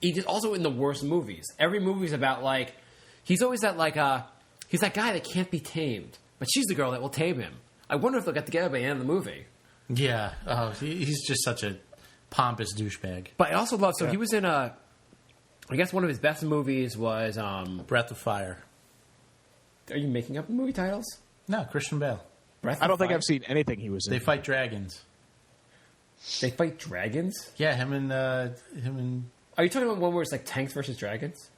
he's also in the worst movies. Every movie's about like, he's always that like, he's that guy that can't be tamed, but she's the girl that will tame him. I wonder if they'll get together by the end of the movie. Yeah, he's just such a pompous douchebag. But I also love, so he was in I guess one of his best movies was Breath of Fire. Are you making up movie titles? No, Christian Bale. I don't think I've seen anything he was in. They fight dragons. They fight dragons? Yeah, him and. Are you talking about one where it's like tanks versus dragons?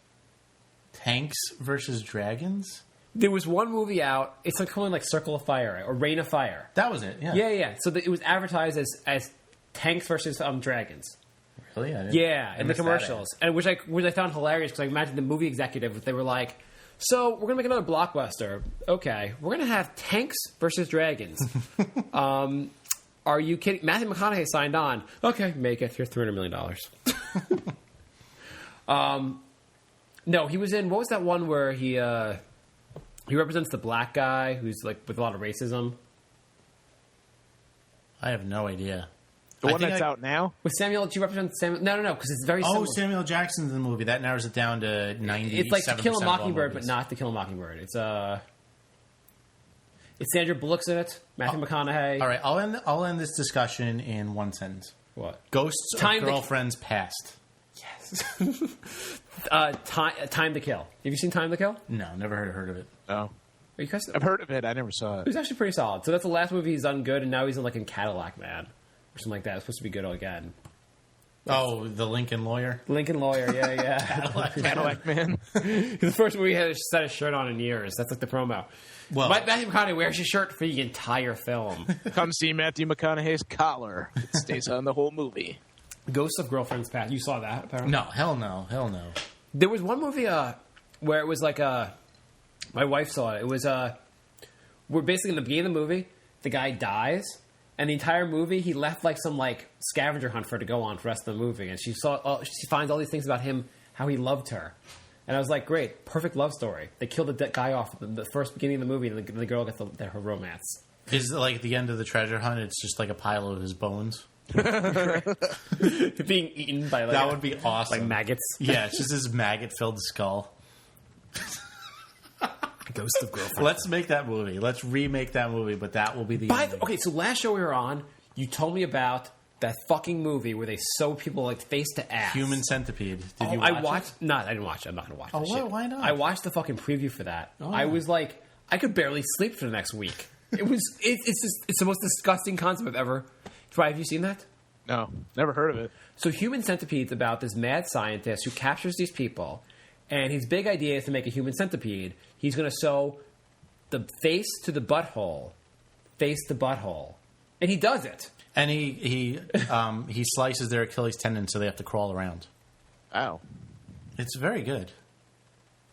Tanks versus dragons? There was one movie out. It's like calling like Circle of Fire or Rain of Fire. That was it. Yeah. Yeah. So it was advertised as tanks versus dragons. Really? Yeah, in the commercials, and which I found hilarious because I imagine the movie executive, they were like, "So we're gonna make another blockbuster. Okay, we're gonna have tanks versus dragons. Are you kidding?" Matthew McConaughey signed on. Okay, make it. Here's $300 million. No, he was in. What was that one where he represents the black guy who's like with a lot of racism? I have no idea. The one that's out now? With Samuel, do you represent Samuel? No, because it's very similar. Oh, Samuel Jackson's in the movie. That narrows it down to 90%. It's like To Kill a Mockingbird, but not To Kill a Mockingbird. It's Sandra Bullock's in it. Matthew McConaughey. All right, I'll end this discussion in one sentence. What? Ghosts of Girlfriends Past. Yes. Time to Kill. Have you seen Time to Kill? No, never heard of it. No. Are you guys? I've heard of it. I never saw it. It was actually pretty solid. So that's the last movie he's done good, and now he's in like in Cadillac Man or something like that. It's supposed to be good again. Oh, the Lincoln Lawyer? Lincoln Lawyer, yeah. Cadillac Man. The first movie he had set his shirt on in years. That's like the promo. Well, Matthew McConaughey wears his shirt for the entire film. Come see Matthew McConaughey's collar. It stays on the whole movie. Ghosts of Girlfriends Past. You saw that, apparently? No, hell no. There was one movie where it was like my wife saw it. It was where basically in the beginning of the movie, the guy dies, And the entire movie, he left like some like scavenger hunt for her to go on for the rest of the movie. And she finds all these things about him, how he loved her. And I was like, great, perfect love story. They killed the guy off at the first beginning of the movie, and the girl gets her romance. Is it like at the end of the treasure hunt? It's just like a pile of his bones. Being eaten by like that would be awesome. like maggots. Yeah, it's just his maggot-filled skull. Ghost of Girlfriend. Let's make that movie. Let's remake that movie, but that will be the ending. Okay, so last show we were on, you told me about that fucking movie where they sew people like face to ass. Human Centipede. Did you watch I watched. it? No, I didn't watch it. I'm not going to watch Oh, that shit. why not? I watched the fucking preview for that. Oh. I was like, I could barely sleep for the next week. It's the most disgusting concept I've ever. Right, have you seen that? No, never heard of it. So Human Centipede's about this mad scientist who captures these people, and his big idea is to make a human centipede. He's going to sew the face to the butthole, face to butthole, and he does it. And he slices their Achilles tendon so they have to crawl around. Wow. It's very good.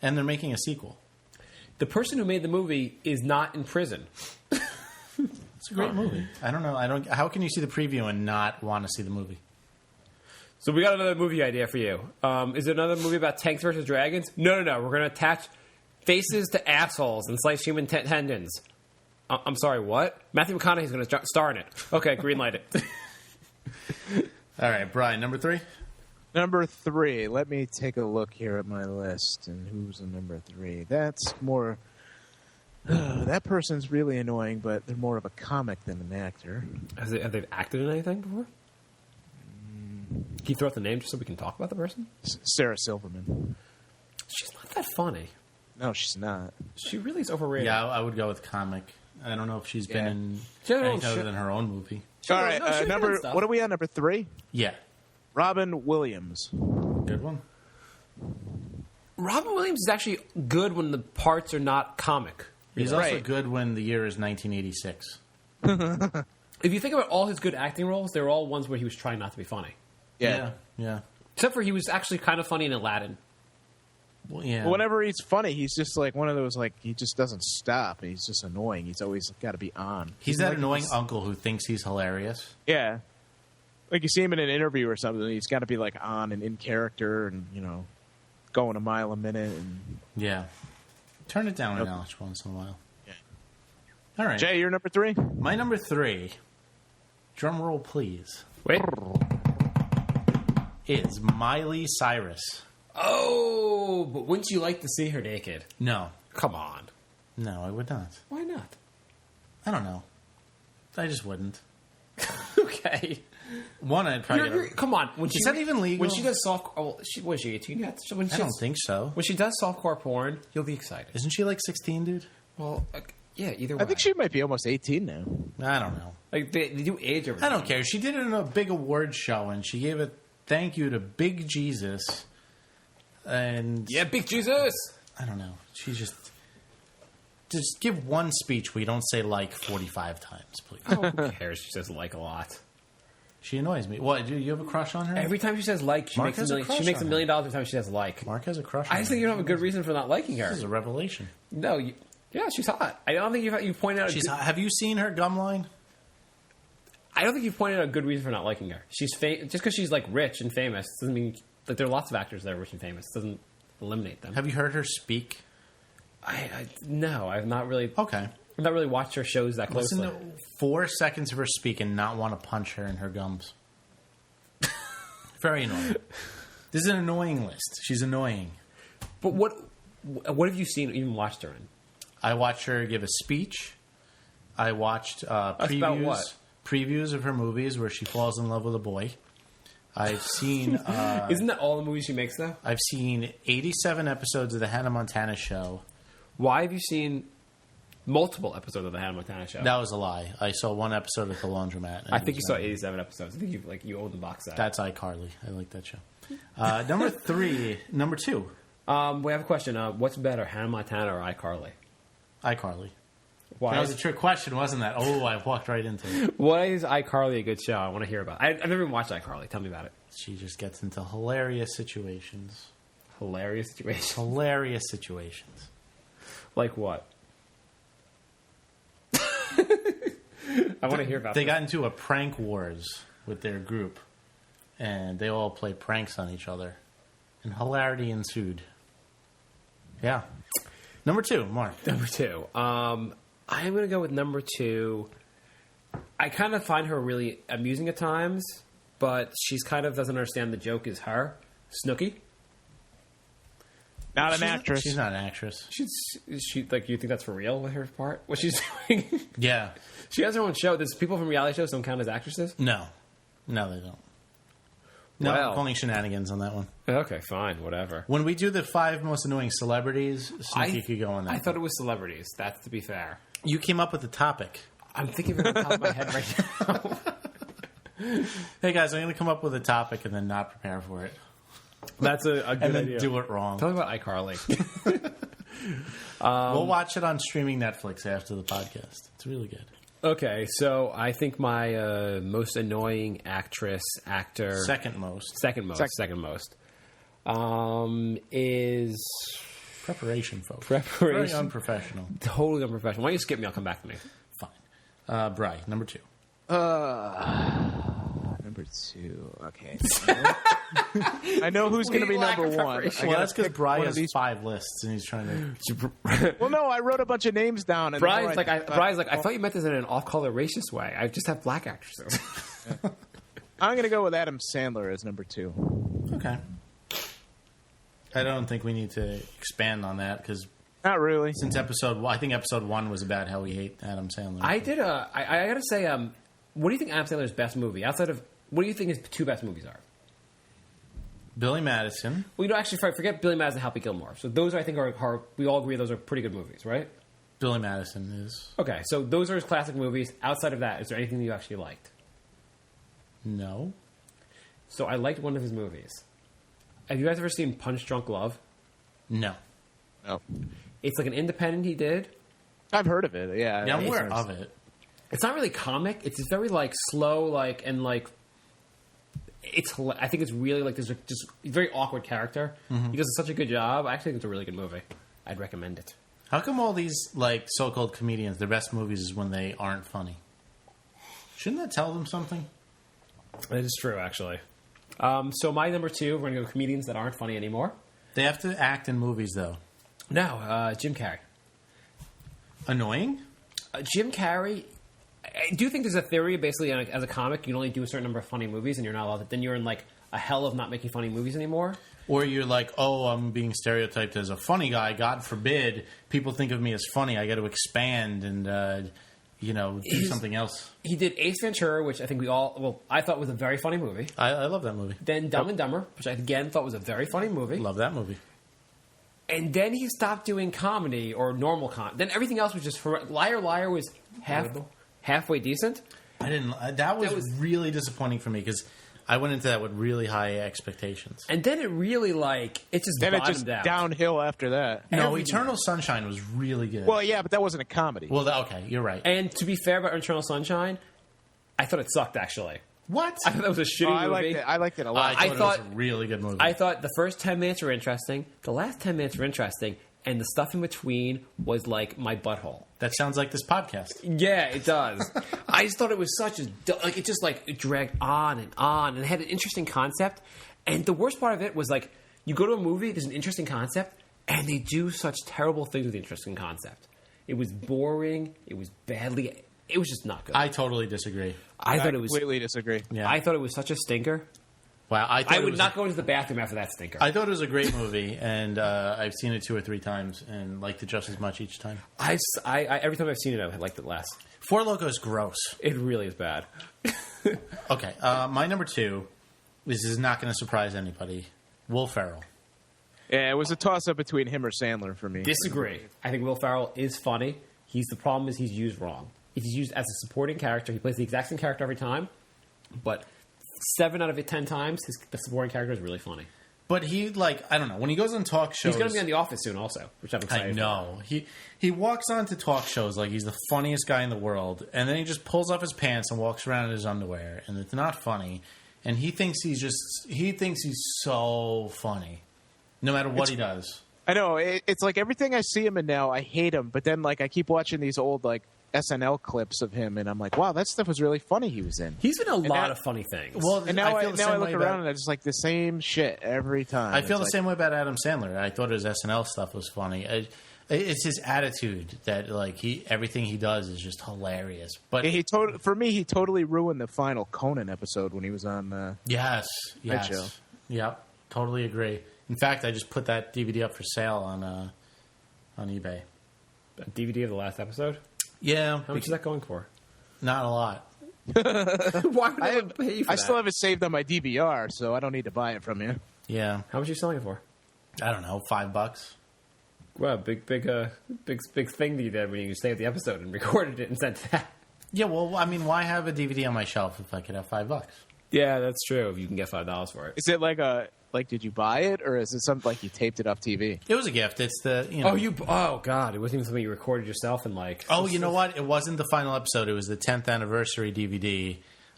And they're making a sequel. The person who made the movie is not in prison. It's a great movie. I don't know. How can you see the preview and not want to see the movie? So we got another movie idea for you. Is it another movie about tanks versus dragons? No. We're going to attach faces to assholes and slice human tendons. I'm sorry, what? Matthew McConaughey's going to star in it. Okay, greenlight it. All right, Brian, number 3? Number 3. Let me take a look here at my list. And who's the number 3? That's more... that person's really annoying, but they're more of a comic than an actor. Have they acted in anything before? Can you throw out the name just so we can talk about the person? Sarah Silverman. She's not that funny. No, she's not. She really is overrated. Yeah, I would go with comic. I don't know if she's been in She had her own anything other shit. than her own movie. All right, no, she's number. done stuff. What are we on? Number 3. Yeah, Robin Williams. good one. Robin Williams is actually good when the parts are not comic. He's also Right. good when the year is 1986. If you think about all his good acting roles, they're all ones where he was trying not to be funny. Yeah. Except for he was actually kind of funny in Aladdin. Well, yeah. Whenever he's funny, he's just like one of those, like, he just doesn't stop. He's just annoying. He's always got to be on. He's that like annoying uncle who thinks he's hilarious. Yeah. Like you see him in an interview or something, he's got to be like on and in character and, going a mile a minute. And Yeah. Turn it down a notch once in a while. Yeah. All right. Jay, you're number 3? My number 3, drum roll please, Wait. is Miley Cyrus. Oh, but wouldn't you like to see her naked? No. Come on. No, I would not. Why not? I don't know. I just wouldn't. Okay. One, I'd probably get a... Come on. When Is that even legal? When she does soft... Oh, was she 18 yet? So when I don't think so. When she does softcore porn, you'll be excited. Isn't she like 16, dude? Well, yeah, either way. I think she might be almost 18 now. I don't know. Like, they do age everything. I don't care. She did it in a big award show, and she gave a thank you to Big Jesus. And... Yeah, Big Jesus! I don't know. She just give one speech where you don't say like 45 times, please. Oh, who cares? She says like a lot. She annoys me. What, do you have a crush on her? Every time she says like, she Mark makes has a $1 million. crush She makes on $1 million every time she says like. Mark has a crush on I just think you her. don't have a good reason for not liking her. This is a revelation. No, yeah, she's hot. I don't think you pointed out. She's hot. Have you seen her gum line? I don't think you've pointed out a good reason for not liking her. She's just because she's like rich and famous doesn't mean like there are lots of actors that are rich and famous. Doesn't eliminate them. Have you heard her speak? No, I've not really. Okay. I've not really watched her shows that closely. Listen to 4 seconds of her speak and not want to punch her in her gums. Very annoying. This is an annoying list. She's annoying. But what have you seen? Even watched her in? I watched her give a speech. I watched About previews. what? Previews of her movies where she falls in love with a boy. I've seen. Isn't that all the movies she makes though? I've seen 87 episodes of the Hannah Montana show. Why have you seen multiple episodes of the Hannah Montana show? That was a lie. I saw one episode at the laundromat. and I it think you was saw not- 87 episodes. I think you own the box set. That's iCarly. I like that show. Number 2, We have a question. What's better, Hannah Montana or iCarly? iCarly. Why? That was a trick question, wasn't that? Oh, I walked right into it. Why is iCarly a good show? I want to hear about it. I've never even watched iCarly. Tell me about it. She just gets into hilarious situations. Hilarious situation. Hilarious situations. Like what? I want to hear about They this. got into a prank wars with their group, and they all played pranks on each other, and hilarity ensued. Yeah. Number 2, Mark. Number 2. I'm going to go with number 2. I kind of find her really amusing at times, but she's kind of doesn't understand the joke is her. Snooki. Not an actress. She's not an actress. She like, you think that's for real with her part? What she's doing? Yeah. She has her own show. There's people from reality shows don't count as actresses? No, they don't. No, Well. I'm calling shenanigans on that one. Okay, fine, whatever. When we do the 5 most annoying celebrities, Snooki could go on that. I thought it was celebrities. That's to be fair. You came up with the topic. I'm thinking of it on top of my head right now. Hey guys, I'm going to come up with a topic and then not prepare for it, That's a good and then idea. do it wrong. Tell me about iCarly. We'll watch it on streaming Netflix after the podcast. It's really good. Okay, so I think my most annoying actor, Second most. second most, is Preparation, folks. Preparation. Very unprofessional. totally unprofessional. Why don't you skip me? I'll come back to me. Fine. Bri, number 2. Number 2. Okay. I know who's going to be lack number of 1. preparation. Well, that's because Bri one of has these- 5 lists, and he's trying to... Well, no, I wrote a bunch of names down. And Brian's like, I thought you meant this in an off-color racist way. I just have black actors. I'm going to go with Adam Sandler as number 2. Okay. I don't think we need to expand on that, because Not really. since episode 1, I think episode 1 was about how we hate Adam Sandler. I gotta say, what do you think Adam Sandler's best movie outside of? What do you think his 2 best movies are? Billy Madison. Well, actually, forget Billy Madison and Happy Gilmore. So those, I think, are we all agree those are pretty good movies, right? Billy Madison is... Okay, so those are his classic movies. Outside of that, is there anything that you actually liked? No. So I liked one of his movies. Have you guys ever seen Punch Drunk Love? No. No. It's like an independent he did. I've heard of it. Yeah. Yeah, I'm I've aware heard of it. It's not really comic. It's just very like slow, like and like. I think it's really like there's just a very awkward character. He does such a good job. I actually think it's a really good movie. I'd recommend it. How come all these like so-called comedians, their best movies is when they aren't funny? Shouldn't that tell them something? That is true, actually. So my number 2, we're going to go comedians that aren't funny anymore. They have to act in movies, though. No, Jim Carrey. Annoying? Jim Carrey. I do think there's a theory, basically, as a comic, you can only do a certain number of funny movies, and you're not allowed to. Then you're in like a hell of not making funny movies anymore. Or you're like, oh, I'm being stereotyped as a funny guy. God forbid people think of me as funny. I got to expand and, do something else. He did Ace Ventura, which I think I thought was a very funny movie. I love that movie. Then Dumb and Dumber, which I again thought was a very funny movie. Love that movie. And then he stopped doing comedy or normal comedy. Then everything else was just Liar Liar was halfway decent. I didn't. That was really disappointing for me because I went into that with really high expectations. And then it really it just Then it bottomed just out. downhill after that. No, Eternal Sunshine was really good. Well, yeah, but that wasn't a comedy. Well, okay, you're right. And to be fair about Eternal Sunshine, I thought it sucked actually. What? I thought that was a shitty movie. I liked it a lot. I thought it was a really good movie. I thought the first 10 minutes were interesting. The last 10 minutes were interesting. And the stuff in between was like my butthole. That sounds like this podcast. Yeah, it does. I just thought it was such a... it dragged on, and it had an interesting concept. And the worst part of it was like, you go to a movie, there's an interesting concept, and they do such terrible things with the interesting concept. It was boring. It was badly... It was just not good. I totally disagree. I thought it was... completely disagree. Yeah. I thought it was such a stinker. Wow, I would not go into the bathroom after that stinker. I thought it was a great movie, and I've seen it 2 or 3 times and liked it just as much each time. I every time I've seen it, I've liked it less. Four Locos gross. It really is bad. Okay, my number 2, this is not going to surprise anybody, Will Ferrell. Yeah, it was a toss-up between him or Sandler for me. Disagree. I think Will Ferrell is funny. The problem is he's used wrong. If he's used as a supporting character, he plays the exact same character every time, but 7 out of 10 times, the supporting character is really funny. But he, I don't know, when he goes on talk shows... He's going to be on The Office soon also, which I'm excited I know. He walks onto talk shows like he's the funniest guy in the world, and then he just pulls off his pants and walks around in his underwear, and it's not funny. And he thinks he's so funny, no matter what he does. I know. It's like everything I see him in now, I hate him. But then, I keep watching these old, SNL clips of him, and I'm like, wow, that stuff was really funny. He was in. He's in a lot of funny things. Well, And now I feel the same look way around about- and it's like the same shit every time. I feel It's the same way about Adam Sandler. I thought his SNL stuff was funny. It's his attitude that like everything he does is just hilarious. But for me, he totally ruined the final Conan episode when he was on. yes, show. Yep, totally agree. In fact, I just put that DVD up for sale on eBay. A DVD of the last episode? Yeah, How much is that going for? not a lot. Why would I pay for I that? still have it saved on my DVR, so I don't need to buy it from you. Yeah, How much are you selling it for? I don't know, $5. Well, big thing that you did when you saved the episode and recorded it and sent it out. Yeah, well, I mean, why have a DVD on my shelf if I could have $5? Yeah, that's true. If you can get $5 for it. Is it like did you buy it, or is it something like you taped it off TV? It was a gift. It's the Oh God! It wasn't even something you recorded yourself and like. Oh, you know what? It wasn't the final episode. It was the 10th anniversary DVD,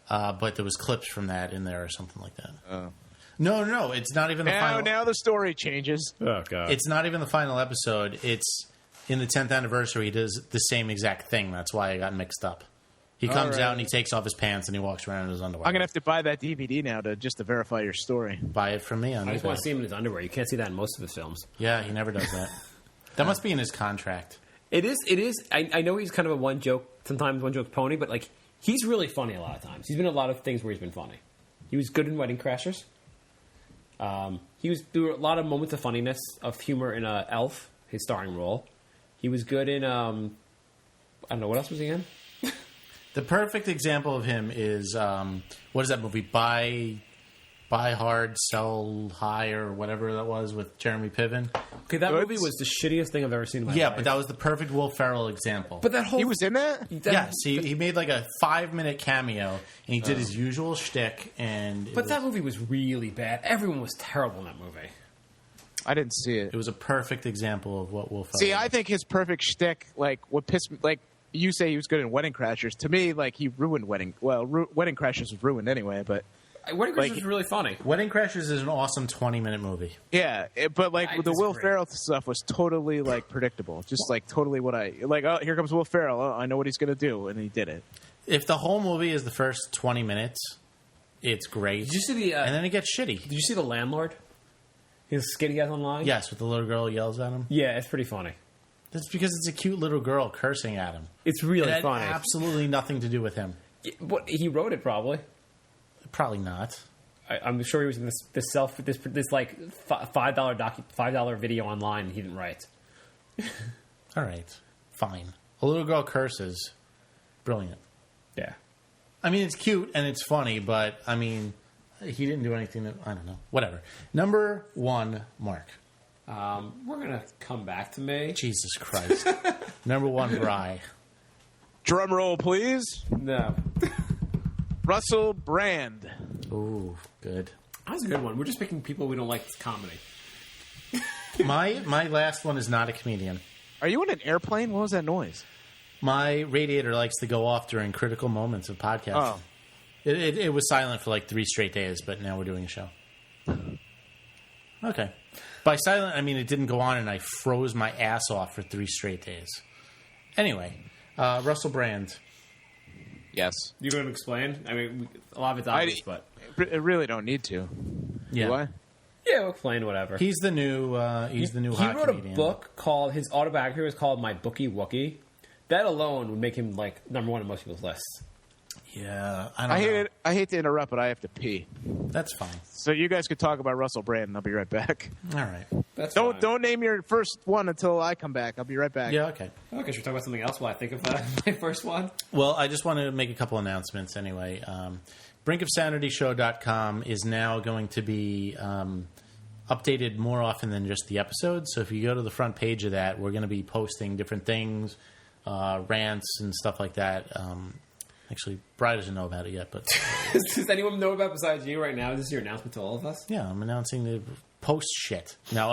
but there was clips from that in there or something like that. Oh. No, it's not even the final. Now the story changes. Oh God! It's not even the final episode. It's in the 10th anniversary. He does the same exact thing. That's why I got mixed up. He comes right. out and he takes off his pants and he walks around in his underwear. I'm gonna have to buy that DVD now to verify your story. buy it from me on I just eBay. want to see him in his underwear. You can't see that in most of his films. Yeah, he never does that. That must be in his contract. It is. I know he's kind of a one joke pony, but like he's really funny a lot of times. He's been in a lot of things where he's been funny. He was good in Wedding Crashers. There were a lot of moments of funniness, of humor in Elf, his starring role. He was good in I don't know, what else was he in? The perfect example of him is what is that movie? Buy Hard, Sell High, or whatever that was with Jeremy Piven. Okay, that movie was the shittiest thing I've ever seen in my life. Yeah, but that was the perfect Will Ferrell example. But that whole He was in that? yes, he made like a 5-minute cameo, and he did his usual shtick. But that movie was really bad. Everyone was terrible in that movie. I didn't see it. It was a perfect example of what Will Ferrell. See, I think his perfect shtick, like what pissed me, like you say he was good in Wedding Crashers. To me, like he ruined Wedding Crashers was ruined anyway. But Wedding Crashers was really funny. Wedding Crashers is an awesome 20-minute movie. yeah, but like I the Will disagree. Ferrell stuff was totally like predictable. Just like totally what I like. Oh, here comes Will Ferrell. Oh, I know what he's gonna do, and he did it. If the whole movie is the first 20 minutes, it's great. Did you see the? and then it gets shitty. Did you see The Landlord? His skit he has online. Yes, with the little girl yells at him. Yeah, it's pretty funny. That's because it's a cute little girl cursing at him. It's really It had funny. absolutely nothing to do with him. What he wrote it probably. Probably not. I'm sure he was in this like $5 video online. And he didn't write. All right, fine. A little girl curses. Brilliant. Yeah. I mean, it's cute and it's funny, but I mean, he didn't do anything that, I don't know. Whatever. Number 1, Mark. We're gonna come back to me. Jesus Christ. Number 1, Bri. Drum roll, please. No, Russell Brand. Ooh, good. that was a good one. We're just picking people we don't like. It's comedy. My last one is not a comedian. Are you in an airplane? What was that noise? My radiator likes to go off during critical moments of podcasting. Oh. It was silent for like 3 straight days, but now we're doing a show. Okay. By silent, I mean it didn't go on and I froze my ass off for 3 straight days. Anyway, Russell Brand. Yes. You going to explain? I mean, a lot of it's obvious, but I really don't need to. Yeah. Do I? yeah, we'll explain whatever. He's the new He hot wrote comedian. a book called his autobiography was called My Bookie Wookie. That alone would make him like #1 on most people's lists. Yeah, I don't know. I hate to interrupt, but I have to pee. That's fine. So you guys could talk about Russell Brand, and I'll be right back. All right. That's fine. Don't name your first one until I come back. I'll be right back. Yeah, okay. Okay, should we talk about something else while I think of my first one? Well, I just want to make a couple announcements anyway. BrinkOfSanityShow.com is now going to be updated more often than just the episodes. So if you go to the front page of that, we're going to be posting different things, rants and stuff like that. Actually, Bri doesn't know about it yet, but Does anyone know about besides you right now? Is this your announcement to all of us? yeah, I'm announcing the post shit. No,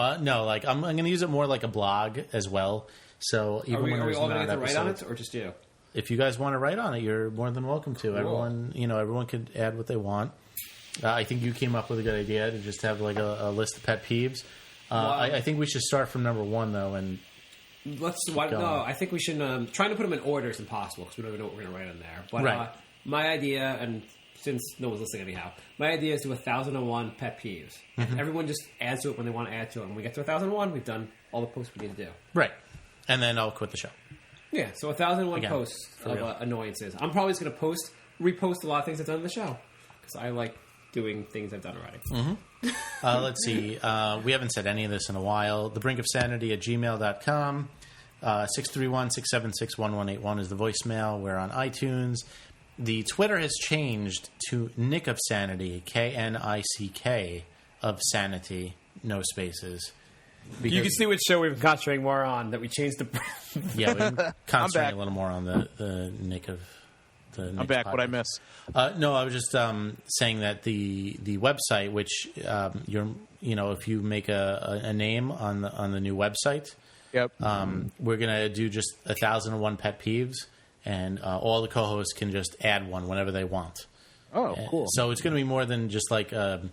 like I'm going to use it more like a blog as well. So even Are we when there's all not going to get to write on episodes, it, or just you? if you guys want to write on it, you're more than welcome to. Cool. Everyone could add what they want. I think you came up with a good idea to just have like a list of pet peeves. I think we should start from number 1 though, and No, I think we should. Trying to put them in order is impossible because we don't even know what we're going to write on there. But Right. My idea, and since no one's listening anyhow, my idea is to 1,001 pet peeves. Mm-hmm. Everyone just adds to it when they want to add to it. When we get to 1,001, we've done all the posts we need to do. Right. And then I'll quit the show. Yeah, so 1,001 Again, posts of real. annoyances. I'm probably just going to repost a lot of things I've done in the show because I like doing things I've done already. Let's see. We haven't said any of this in a while. thebrinkofsanity@gmail.com. 631-676-1181 is the voicemail. We're on iTunes. The Twitter has changed to Nick of Sanity, K-N-I-C-K of Sanity, no spaces. You can see which show we've been concentrating more on that we changed the. Yeah, we've been concentrating back. a little more on the Nick of the. I'm Nick's back. What I podcast. miss? No, I was just saying that the website, which if you make a name on the new website, Yep. we're gonna do just 1,001 pet peeves, and all the co-hosts can just add one whenever they want. Oh, cool. So it's gonna be more than just like a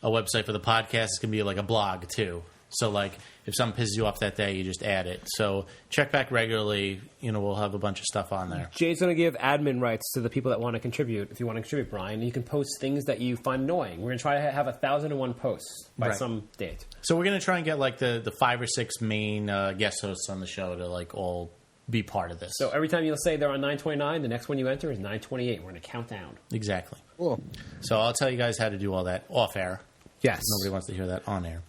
website for the podcast. It's gonna be like a blog too. So like if something pisses you off that day, you just add it. So check back regularly. We'll have a bunch of stuff on there. Jay's going to give admin rights to the people that want to contribute. If you want to contribute, Brian, you can post things that you find annoying. We're going to try to have 1,001 posts by Right. some date. So we're going to try and get like the 5 or 6 main guest hosts on the show to like all be part of this. So every time you'll say they're on 929, the next one you enter is 928. We're going to count down. Exactly. Cool. So I'll tell you guys how to do all that off air. Yes. Nobody wants to hear that on air.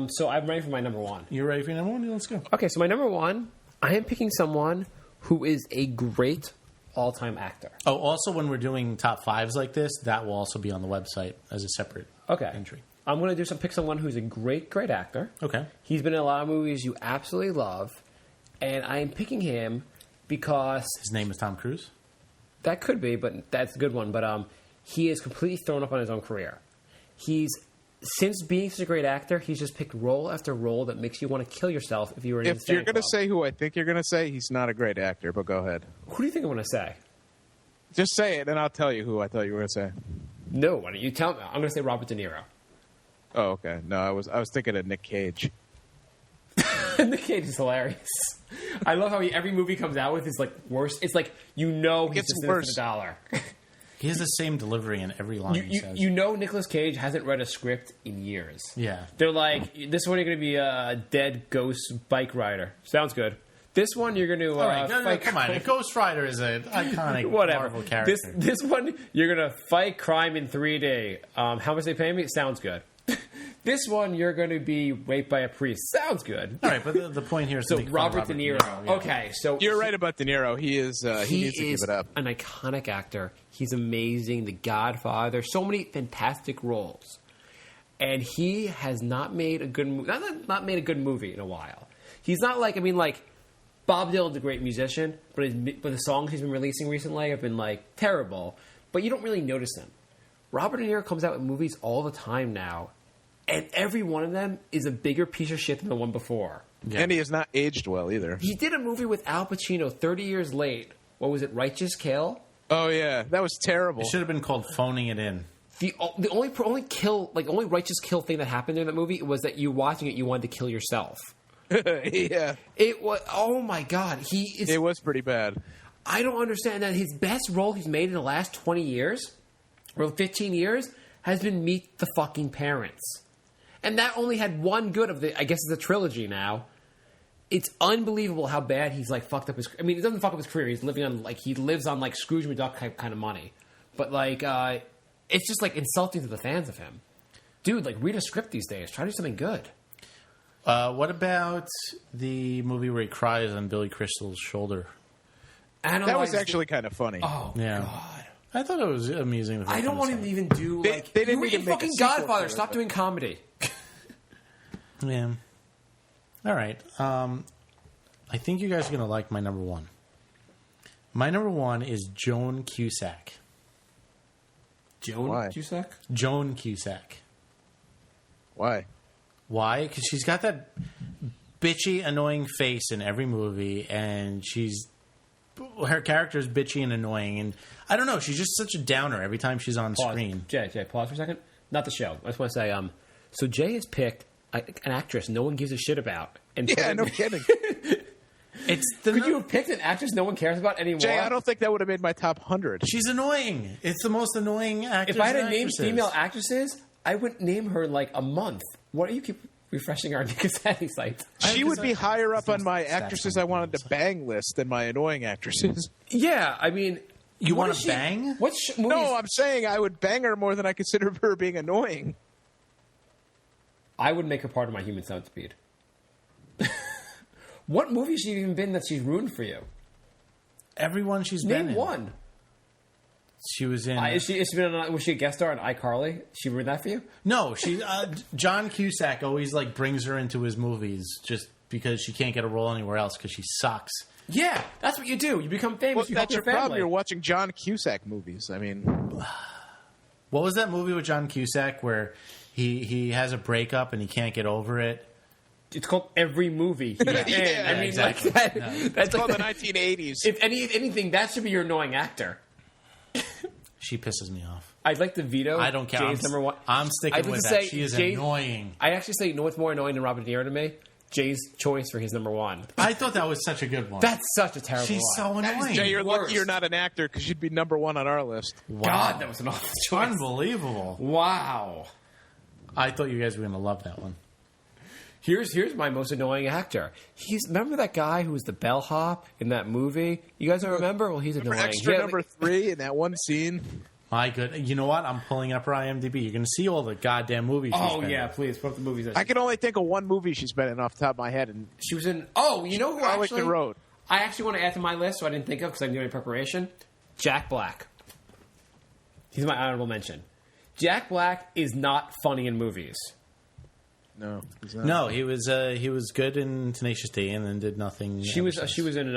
So I'm ready for my number one. You ready for your number one? Let's go. Okay, so my number one, I am picking someone who is a great all-time actor. Oh, also when we're doing top 5s like this, that will also be on the website as a separate entry. I'm going to pick someone who's a great, great actor. Okay. He's been in a lot of movies you absolutely love, and I am picking him because His name is Tom Cruise? that could be, but that's a good one. But he is completely thrown up on his own career. Since being such a great actor, he's just picked role after role that makes you want to kill yourself if you were in If you're going to say who I think you're going to say, he's not a great actor, but go ahead. Who do you think I'm going to say? Just say it, and I'll tell you who I thought you were going to say. No, why don't you tell me? I'm going to say Robert De Niro. Oh, okay. No, I was thinking of Nick Cage. Nick Cage is hilarious. I love how every movie comes out with is like worse. It's like he's gets just in it for worse. the dollar. He has the same delivery in every line he says. Nicolas Cage hasn't read a script in years. Yeah. They're like, this one you're going to be a dead ghost bike rider. Sounds good. This one you're going to All right, no, fight. come on. Ghost Rider is an iconic Whatever. Marvel character. This one you're going to fight crime in 3D. How much they pay me? Sounds good. This one you're going to be raped by a priest. Sounds good. All right, but the point here is So to make fun of Robert De Niro. yeah. Okay, so You're right about De Niro. He is. He needs to give is it up. an iconic actor. He's amazing. The Godfather. So many fantastic roles, and he has not made a good not made a good movie in a while. He's not like Bob Dylan's a great musician, but the songs he's been releasing recently have been like terrible. But you don't really notice them. Robert De Niro comes out with movies all the time now, and every one of them is a bigger piece of shit than the one before. Yeah. And he has not aged well either. He did a movie with Al Pacino 30 years late. What was it? Righteous Kill. Oh yeah, that was terrible. It should have been called Phoning It In. The only righteous kill thing that happened in that movie was that you watching it, you wanted to kill yourself. Yeah, It was. Oh my god, it was pretty bad. I don't understand that his best role he's made in the last 20 years or 15 years has been Meet the Fucking Parents, and that only had one good of the. I guess it's a trilogy now. It's unbelievable how bad he's fucked up his. I mean, he doesn't fuck up his career. He's living on he lives on Scrooge McDuck kind of money, but it's just insulting to the fans of him. Dude, read a script these days. Try to do something good. What about the movie where he cries on Billy Crystal's shoulder? That was actually kind of funny. Oh Yeah. god. I thought it was amusing. I don't want him to even do They didn't you were even in make a fucking sequel Godfather. to it, Stop but- doing comedy. Yeah. All right. I think you guys are going to like my number one. My number one is Joan Cusack. Joan Why? Cusack? Joan Cusack. Why? Why? Because she's got that bitchy, annoying face in every movie, and her character is bitchy and annoying, and I don't know. She's just such a downer every time she's on screen. Jay, pause for a second. Not the show. I just want to say, so Jay has picked an actress no one gives a shit about. And Yeah, no kidding. Could you have picked an actress no one cares about anymore? Jay, I don't think that would have made my top 100. She's annoying. It's the most annoying actress. If I had to and name actresses. female actresses, I wouldn't name her in like a month. Why do you keep refreshing our Cassetti site? She would be higher up on my actresses I wanted to bang list than my annoying actresses. Yeah, I mean, You what want is to she- bang? What movies? No, I'm saying I would bang her more than I consider her being annoying. I would make her part of my human centipede. What movie has she even been that she's ruined for you? Everyone she's been Name in. one. She was in. Was she a guest star on iCarly? She ruined that for you? No, she. John Cusack always like brings her into his movies just because she can't get a role anywhere else because she sucks. Yeah, that's what you do. You become famous. Well, you help that's your your family. problem. You're watching John Cusack movies. I mean, What was that movie with John Cusack where he has a breakup and he can't get over it? It's called Every Movie. Yeah, I mean, exactly. like that, No. that's called like the 1980s. If anything, that should be your annoying actor. She pisses me off. I'd like to veto. I don't care. Jay's number one. I'm I'd sticking like with to that. say She is Jay- annoying. I actually say, you know what's more annoying than Robert De Niro to me? Jay's choice for his number one. I thought that was such a good one. That's such a terrible She's one. so annoying. Jay, you're Worst. lucky you're not an actor because you'd be number one on our list. Wow. God, that was an awful choice. Unbelievable. Wow. I thought you guys were going to love that one. Here's my most annoying actor. Remember that guy who was the bellhop in that movie? You guys don't remember? Well, he's annoying. Extra Yeah, number 3 in that one scene. My good. You know what? I'm pulling up her IMDb. You're going to see all the goddamn movies she's Oh been yeah, in. please put up the movies. I can only think of one movie she's been in off the top of my head, and She was in. Oh, you know who Arlington actually? Road. I actually want to add to my list, so I didn't think of because I didn't do any preparation. Jack Black. He's my honorable mention. Jack Black is not funny in movies. No, he's not. No, he was good in Tenacious D and then did nothing. She ever was since. she was in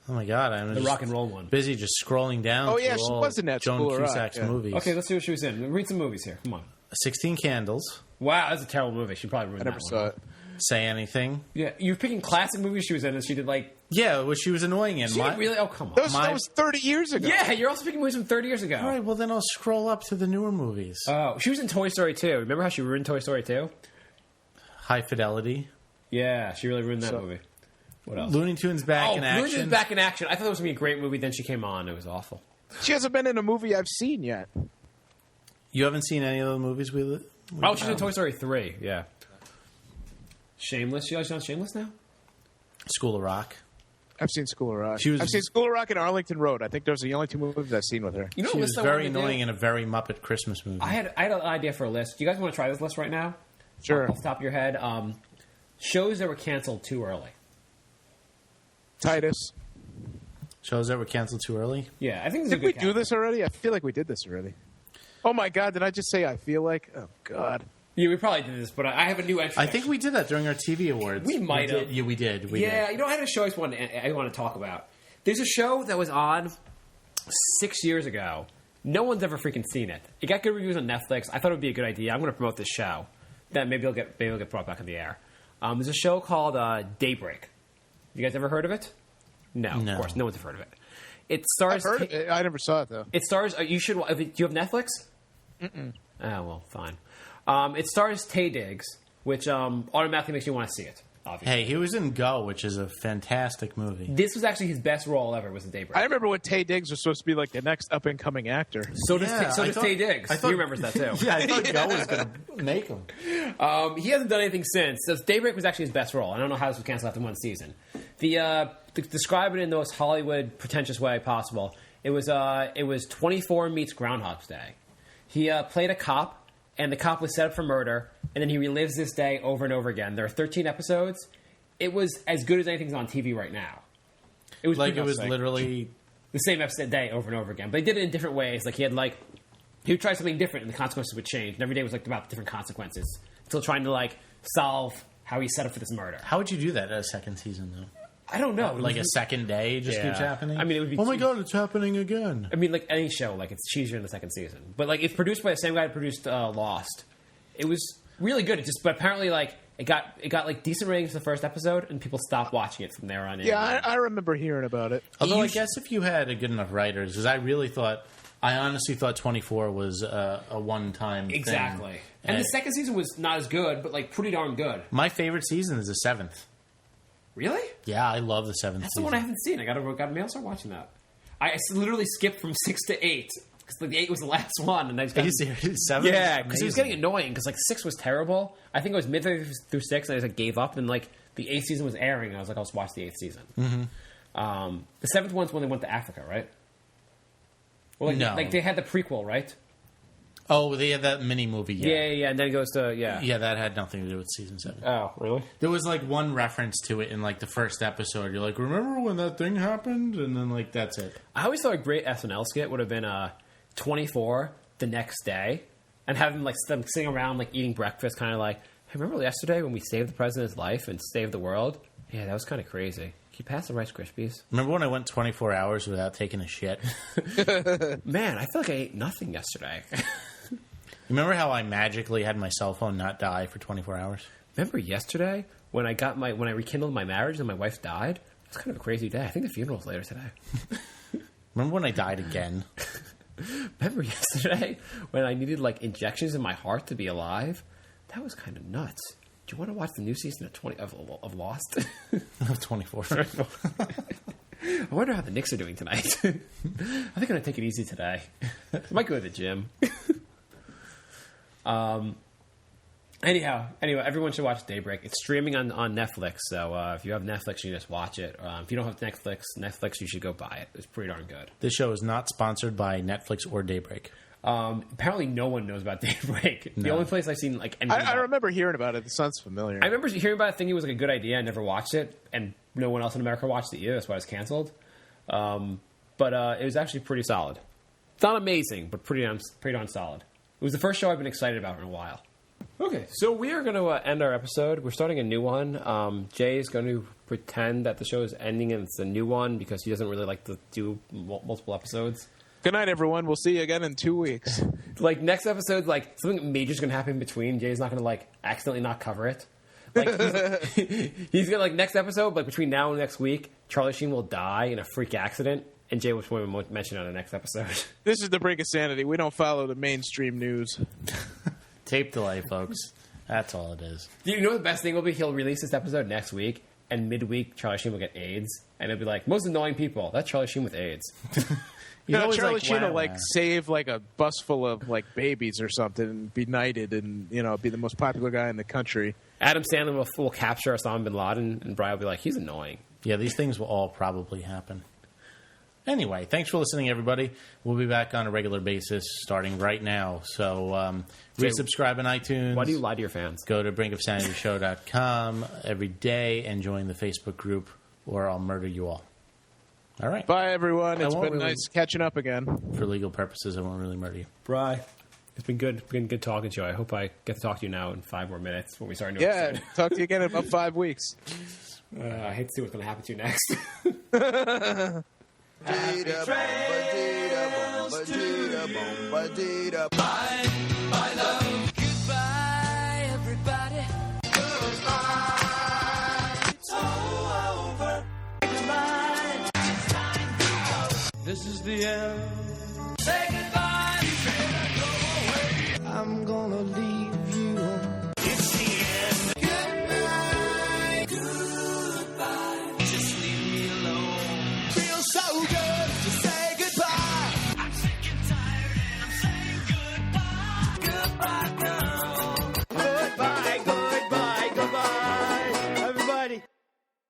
Oh my god, I'm the just rock and roll one. busy just scrolling down. Oh, yeah, through she all was in that Joan School of Rock, Cusack's yeah. movies. Okay, let's see what she was in. Read some movies here. Come on. 16 Candles. Wow, that's a terrible movie. She probably ruined I never that saw one. it. Say Anything. Yeah, you're picking classic movies she was in, and she did like. Yeah, what she was annoying in. She did really? Oh, come on. That was 30 years ago. Yeah, you're also picking movies from 30 years ago. All right, well then I'll scroll up to the newer movies. Oh, she was in Toy Story 2. Remember how she ruined Toy Story 2? High Fidelity. Yeah, she really ruined that movie. What else? Looney Tunes back in action. Looney Tunes back in action. I thought it was going to be a great movie, then she came on. It was awful. She hasn't been in a movie I've seen yet. You haven't seen any of the movies we Oh, she's in Toy Story 3. Yeah. Shameless. She's on Shameless now? School of Rock. I've seen School of Rock. I've seen School of Rock and Arlington Road. I think those are the only two movies I've seen with her. You know She what was list I very wanted to annoying do? in a very Muppet Christmas movie. I had an idea for a list. Do you guys want to try this list right now? Sure. Off the top of your head. Shows that were canceled too early. Titus. Shows that were canceled too early. Yeah, I think this is a Did we good do count. this already? I feel like we did this already. Oh my god, did I just say I feel like? Oh god. Yeah, we probably did this, but I have a new entry. I think we did that during our TV awards. We might have. did. Yeah, we did. We Yeah, did. you know, I had a show I want to talk about. There's a show that was on 6 years ago. No one's ever freaking seen it. It got good reviews on Netflix. I thought it would be a good idea. I'm going to promote this show. Then maybe it'll get brought back in the air. There's a show called Daybreak. You guys ever heard of it? No, No. of course, no one's ever heard of it. It I've stars. heard of it. I never saw it though. It stars. You should. Do you have Netflix? Mm-mm. Oh well, fine. It stars Taye Diggs, which automatically makes you want to see it. Obviously. Hey, he was in Go, which is a fantastic movie. This was actually his best role ever. Was in Daybreak. I rember when Taye Diggs was supposed to be like the next up and coming actor. So does Yeah, I thought- Taye Diggs. I thought- He remembers that too. Yeah, I thought Go was going to make him. He hasn't done anything since. So Daybreak was actually his best role. I don't know how this was canceled after one season. To describe it in the most Hollywood pretentious way possible, it was 24 meets Groundhog's Day. He played a cop, and the cop was set up for murder, and then he relives this day over and over again. There are 13 episodes. It was as good as anything's on TV right now. It was Like, pretty it was much literally... the same episode day over and over again. But they did it in different ways. Like he would try something different, and the consequences would change. And every day was like about different consequences. Still trying to solve how he set up for this murder. How would you do that at a second season, though? I don't know. Like a second day just Yeah. keeps happening? I mean, it would be oh my god, it's happening again. I mean, like any show, like it's cheesier in the second season. But like it's produced by the same guy who produced Lost. It was really good. But apparently it got like decent ratings the first episode, and people stopped watching it from there on in. Yeah, I remember hearing about it. Although I guess if you had a good enough writers, because I honestly thought 24 was a one-time thing. Exactly. And the second season was not as good, but like pretty darn good. My favorite season is the 7th. Really? Yeah, I love the 7th That's the season. one I haven't seen. I got to maybe I'll start watching that. I literally skipped from 6 to 8 because like the 8 was the last one, and I just got, Are you serious? 7? yeah, because it was getting annoying because like 6 was terrible. I think it was midway through 6, and I just like, gave up, and like the 8th season was airing, and I was like, I'll just watch the 8th season. Mm-hmm. The 7th one's when they went to Africa, right? Well, like, No. like they had the prequel, right? Oh, they had that mini movie. Yeah, and then it goes to Yeah, that had nothing to do with season 7. Oh, really? There was like one reference to it in like the first episode. You're like, remember when that thing happened? And then like that's it. I always thought a great SNL skit would have been 24 the next day, and having like them sitting around like eating breakfast, kind of like, hey, remember yesterday when we saved the president's life and saved the world? Yeah, that was kind of crazy. Can you pass the Rice Krispies? Remember when I went 24 hours without taking a shit? Man, I feel like I ate nothing yesterday. Remember how I magically had my cell phone not die for 24 hours? Remember yesterday when I rekindled my marriage and my wife died? It was kind of a crazy day. I think the funeral was later today. Remember when I died again? Remember yesterday when I needed like injections in my heart to be alive? That was kind of nuts. Do you want to watch the new season of Lost? Of 24. I wonder how the Knicks are doing tonight. I think I'm going to take it easy today. I might go to the gym. Anyway, everyone should watch Daybreak. It's streaming on Netflix, so if you have Netflix, you just watch it. If you don't have Netflix, you should go buy it. It's pretty darn good. This show is not sponsored by Netflix or Daybreak. Apparently, no one knows about Daybreak. The only place I've seen like I remember hearing about it. It sounds familiar. I remember hearing about it, thinking it was like a good idea. I never watched it, and no one else in America watched it either. That's why it was canceled. But it was actually pretty solid. It's not amazing, but pretty darn solid. It was the first show I've been excited about in a while. Okay, so we are going to end our episode. We're starting a new one. Jay is going to pretend that the show is ending and it's a new one because he doesn't really like to do multiple episodes. Good night, everyone. We'll see you again in 2 weeks. Like, next episode, like, something major's going to happen in between. Jay's not going to, like, accidentally not cover it. Like, he's going to, like, next episode, like, between now and next week, Charlie Sheen will die in a freak accident, and Jay will mention it on the next episode. This is the Brink of Sanity. We don't follow the mainstream news. Tape delay, folks. That's all it is. You know the best thing will be? He'll release this episode next week, and midweek, Charlie Sheen will get AIDS, and it'll be like, most annoying people, that's Charlie Sheen with AIDS. Charlie Sheen will like save like a bus full of like babies or something and be knighted and be the most popular guy in the country. Adam Sandler will capture Osama bin Laden, and Brian will be like, he's annoying. Yeah, these things will all probably happen. Anyway, thanks for listening, everybody. We'll be back on a regular basis starting right now. So resubscribe on iTunes. Why do you lie to your fans? Go to brinkofsanityshow.com every day and join the Facebook group, or I'll murder you all. All right. Bye, everyone. It's been nice catching up again. For legal purposes, I won't really murder you. Bri, it's been good. It's been good talking to you. I hope I get to talk to you now in 5 more minutes when we start a new episode. Talk to you again in about 5 weeks. I hate to see what's going to happen to you next. Bye, love. Goodbye, everybody. Goodbye. It's all over. Goodbye. This is the end.